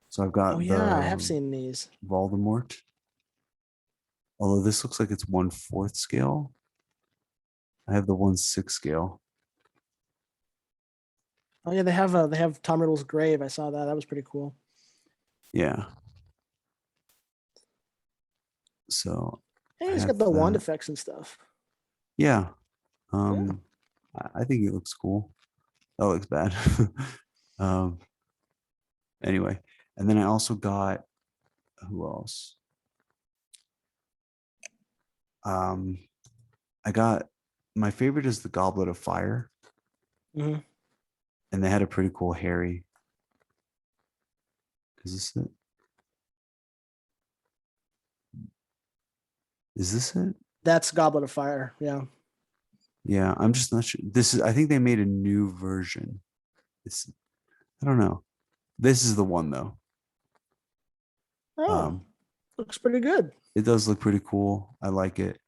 So I've got I have seen these. Voldemort. Although this looks like it's 1/4 scale. I have the 1/6 scale. Oh yeah, they have Tom Riddle's grave. I saw that. That was pretty cool. Yeah. So hey, he's got the wand effects and stuff. Yeah. I think it looks cool. That looks bad. Anyway, and then I also got who else? I got my favorite is the Goblet of Fire. Mm-hmm. And they had a pretty cool Harry. Is this it? Is this it? That's Goblet of Fire. Yeah. Yeah, I'm just not sure. I think they made a new version. I don't know. This is the one though. Oh, looks pretty good. It does look pretty cool. I like it.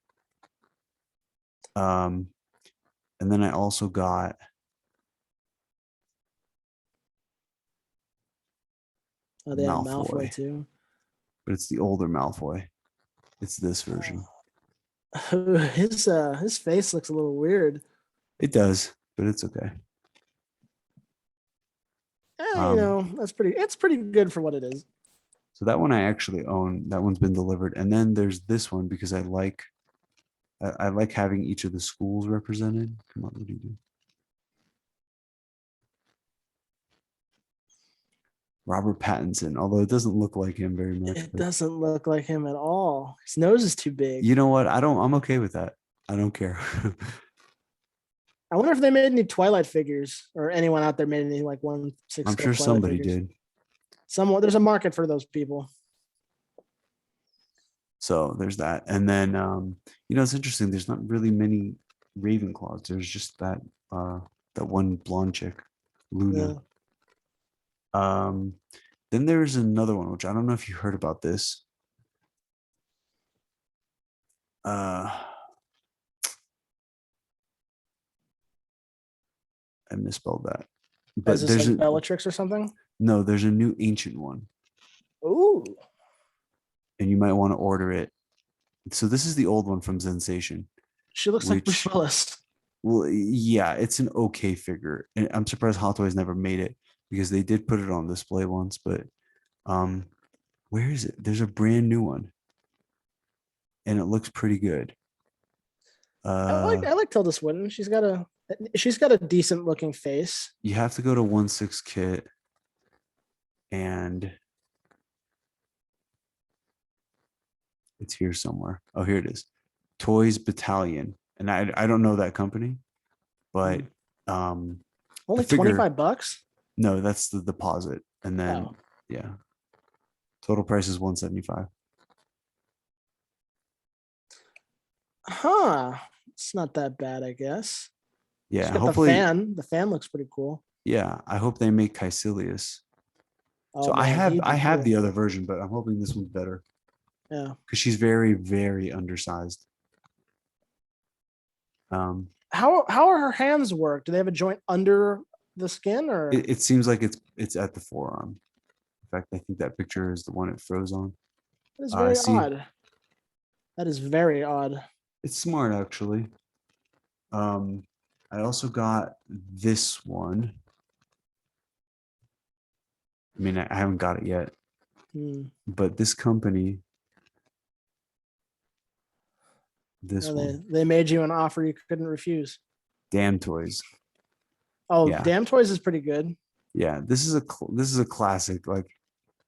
And then I also got they have Malfoy too. But it's the older Malfoy. It's this version. His face looks a little weird. It does, but it's okay. That's it's pretty good for what it is. So that one I actually own. That one's been delivered. And then there's this one because I like having each of the schools represented. Come on, what do you do? Robert Pattinson, although it doesn't look like him very much. It doesn't look like him at all. His nose is too big. You know what? I'm okay with that. I don't care. I wonder if they made any Twilight figures or anyone out there made any like 1/6. I'm sure somebody did. There's a market for those people. So there's that. And then it's interesting. There's not really many Ravenclaws. There's just that one blonde chick, Luna. Yeah. Then there's another one, which I don't know if you heard about this. I misspelled that. but Is this there's like a Bellatrix or something? no, there's a new ancient one, Ooh. and you might want to order it. So this is the old one from Sensation, She looks like Bruce which Willis. well, yeah, it's an okay figure, and I'm surprised Hot Toys never made it because they did put it on display once. But where is it? There's a brand new one, and it looks pretty good. I like Tilda Swinton. She's got a decent looking face. You have to go to 1/6 kit, and it's here somewhere. Oh, here it is. Toys Battalion. And I don't know that company, but Only the figure- $25. no, that's the deposit. And then Oh. yeah. Total price is 175. Huh. It's not that bad, I guess. Yeah. She's got Hopefully, the fan. The fan looks pretty cool. yeah. I hope they make Caecilius. Oh, So man, he'd be I have cool. the other version, but I'm hoping this one's better Yeah. because she's very, very undersized. How are her hands work? Do they have a joint under the skin or It seems like it's at the forearm. In fact, I think that picture is the one it froze on. that is very see. odd. That is very odd. It's smart actually. I also got this one. I mean, I haven't got it yet, but this company, this No, one, they made you an offer you couldn't refuse. Damn Toys. Oh, Yeah. Damn Toys is pretty good. Yeah, this is a classic. Like,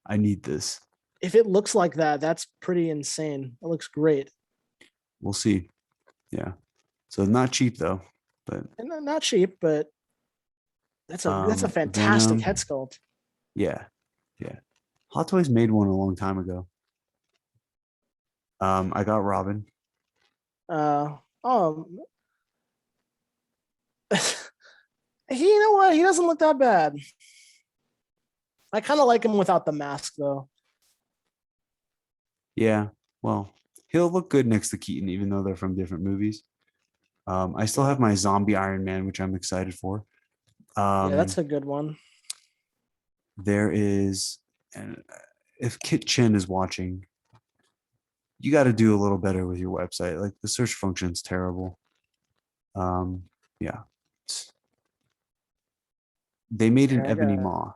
I need this. If it looks like that, that's pretty insane. It looks great. We'll see. Yeah, so not cheap though, but And not cheap, but that's a fantastic Venom. head sculpt. yeah. Hot Toys made one a long time ago. I got Robin. Oh, you know what? He doesn't look that bad. I kind of like him without the mask, though. Yeah, well, he'll look good next to Keaton, even though they're from different movies. I still have my zombie Iron Man, which I'm excited for. Yeah, that's a good one. There is, and if Kit Chen is watching, you got to do a little better with your website. Like the search function's terrible. Yeah, they made an Here, I Ebony got it. Maw.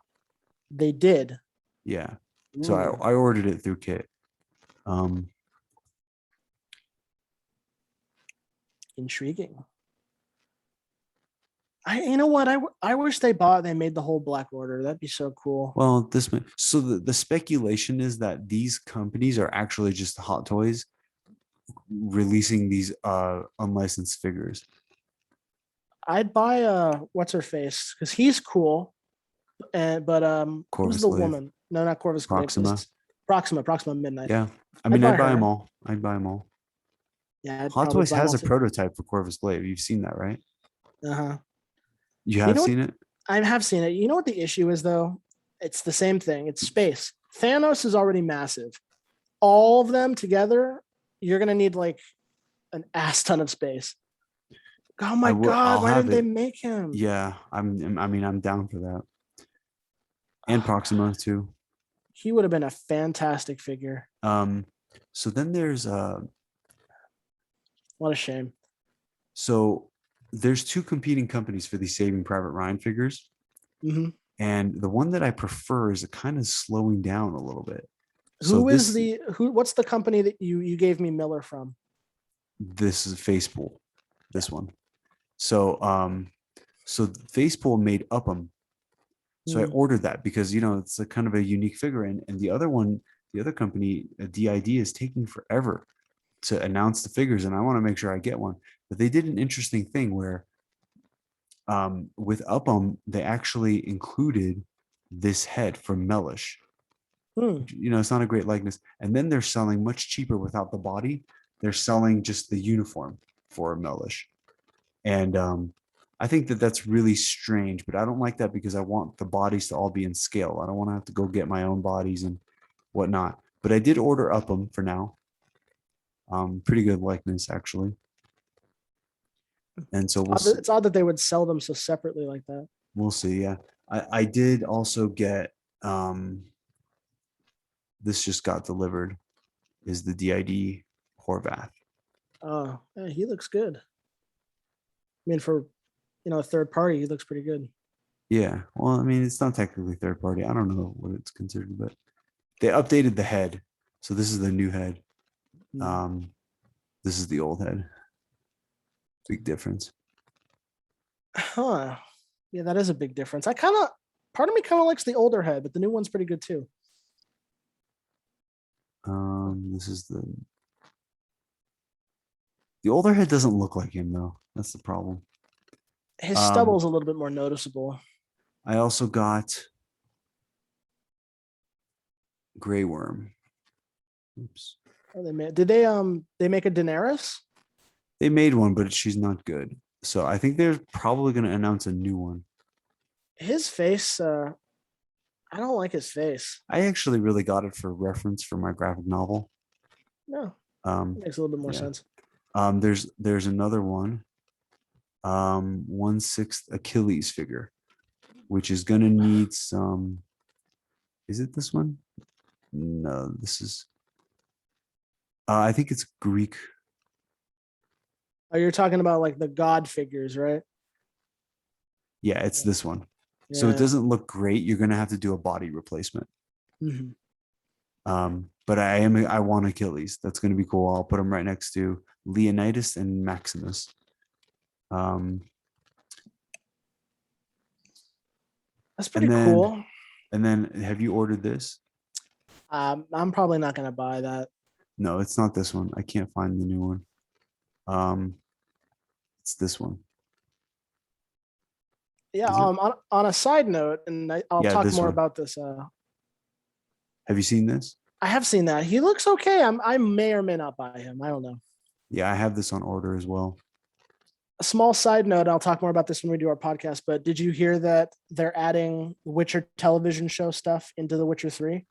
They did. Yeah, so Ooh. I ordered it through Kit. Intriguing. You know what? I wish they made the whole Black Order. That'd be so cool. Well, so the speculation is that these companies are actually just Hot Toys releasing these unlicensed figures. I'd buy what's her face because he's cool, but Corvus who's the Glaive. woman? No, not Corvus Glaive. Proxima. Proxima Midnight. Yeah, I mean, I'd buy her. them all. I'd buy them all. Yeah, Hot Toys has a prototype for Corvus Glaive. You've seen that, right? Uh-huh. You have seen it? I have seen it. You know what the issue is, though? It's the same thing. It's space. Thanos is already massive. All of them together, you're gonna need like an ass ton of space. Oh my god! Why didn't they make him? Yeah, I'm down for that. And Proxima too. He would have been a fantastic figure. So then there's What a shame. So there's two competing companies for these Saving Private Ryan figures. Mm-hmm. And the one that I prefer is kind of slowing down a little bit. What's the company that you gave me Miller from? This is Facepool, this one. So Facepool made Upham. So I ordered that because, it's a kind of a unique figure. And the other company, DID, is taking forever to announce the figures. And I want to make sure I get one. But they did an interesting thing where with Upham, they actually included this head from Mellish. It's not a great likeness. And then they're selling much cheaper without the body. They're selling just the uniform for Mellish. And I think that's really strange, but I don't like that because I want the bodies to all be in scale. I don't want to have to go get my own bodies and whatnot. But I did order Upham for now. Pretty good likeness, actually. And so it's odd that they would sell them so separately like that. We'll see. Yeah. I did also get this just got delivered is the DID Horvath. Oh, yeah, he looks good. I mean, for a third party, he looks pretty good. Yeah. Well, I mean, it's not technically third party. I don't know what it's considered, but they updated the head. So this is the new head. This is the old head. Big difference. Huh. Yeah, that is a big difference. Part of me kind of likes the older head, but the new one's pretty good too. This is the older head doesn't look like him though. That's the problem. His stubble's a little bit more noticeable. I also got Grey Worm. Oops. Oh, did they make a Daenerys? They made one, but she's not good. So I think they're probably going to announce a new one. His face, I don't like his face. I actually really got it for reference for my graphic novel. No, makes a little bit more sense. There's another one. 1/6 Achilles figure, which is going to need some. Is it this one? No, this is. I think it's Greek. Oh, you're talking about like the god figures, right? Yeah, it's this one. Yeah. So it doesn't look great. You're going to have to do a body replacement. Mhm. But I want Achilles. That's going to be cool. I'll put them right next to Leonidas and Maximus. That's pretty cool. And then have you ordered this? I'm probably not going to buy that. No, it's not this one. I can't find the new one. It's this one. Yeah. On a side note, and I'll talk more about this. Have you seen this? I have seen that. He looks okay. I may or may not buy him. I don't know. Yeah, I have this on order as well. A small side note, I'll talk more about this when we do our podcast, but did you hear that they're adding Witcher television show stuff into The Witcher 3?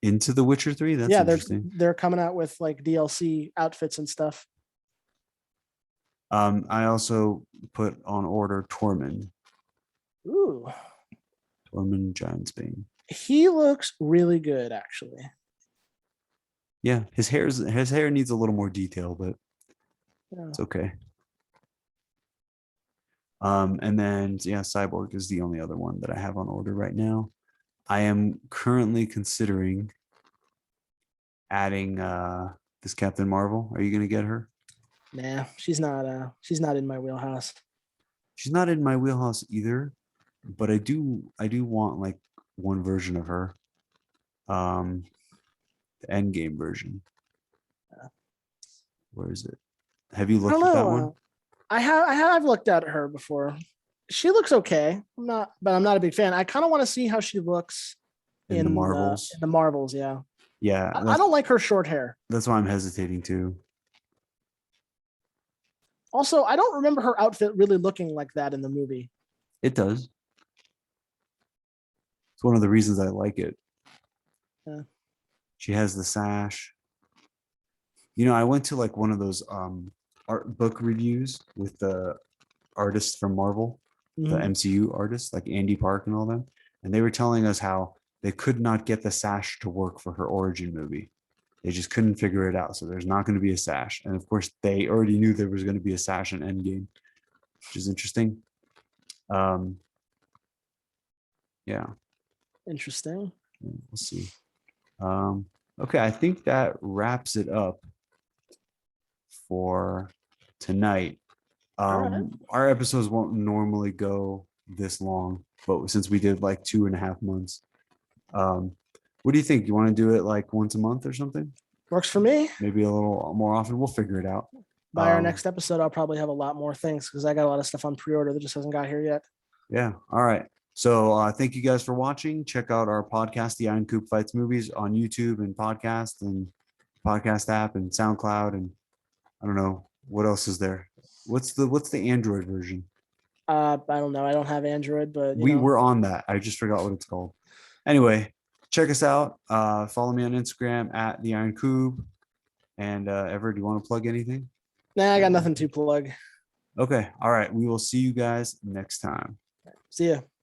Into The Witcher 3? That's interesting. They're coming out with like DLC outfits and stuff. I also put on order Tormund. Ooh. Tormund Giantsbane. He looks really good, actually. Yeah, his hair needs a little more detail, but it's okay. And then Cyborg is the only other one that I have on order right now. I am currently considering adding this Captain Marvel. Are you gonna get her? Nah, she's not in my wheelhouse. She's not in my wheelhouse either, but I do want like one version of her. The Endgame version. Where is it? Have you looked at that one? I have looked at her before. She looks okay. I'm not a big fan. I kind of want to see how she looks in the Marvels. In the Marvels, yeah. Yeah. I don't like her short hair. That's why I'm hesitating too. Also, I don't remember her outfit really looking like that in the movie. It does. It's one of the reasons I like it. Yeah. She has the sash. I went to like one of those art book reviews with the artists from Marvel, the MCU artists like Andy Park and all them, and they were telling us how they could not get the sash to work for her origin movie. They just couldn't figure it out. So there's not going to be a sash. And of course, they already knew there was going to be a sash in Endgame, which is interesting. Yeah. Interesting. We'll see. Okay, I think that wraps it up for tonight. Right. Our episodes won't normally go this long, but since we did like 2.5 months, what do you think? You want to do it like once a month or something? Works for me. Maybe a little more often. We'll figure it out. By our next episode, I'll probably have a lot more things because I got a lot of stuff on pre-order that just hasn't got here yet. Yeah. All right. So thank you guys for watching. Check out our podcast, The Iron Koob Fights Movies, on YouTube and podcast app and SoundCloud, and I don't know what else is there. What's the Android version? I don't know. I don't have Android, but we were on that. I just forgot what it's called. Anyway, check us out. Follow me on Instagram at The Iron Koob. And Everett, do you want to plug anything? Nah, I got nothing to plug. Okay. All right. We will see you guys next time. See ya.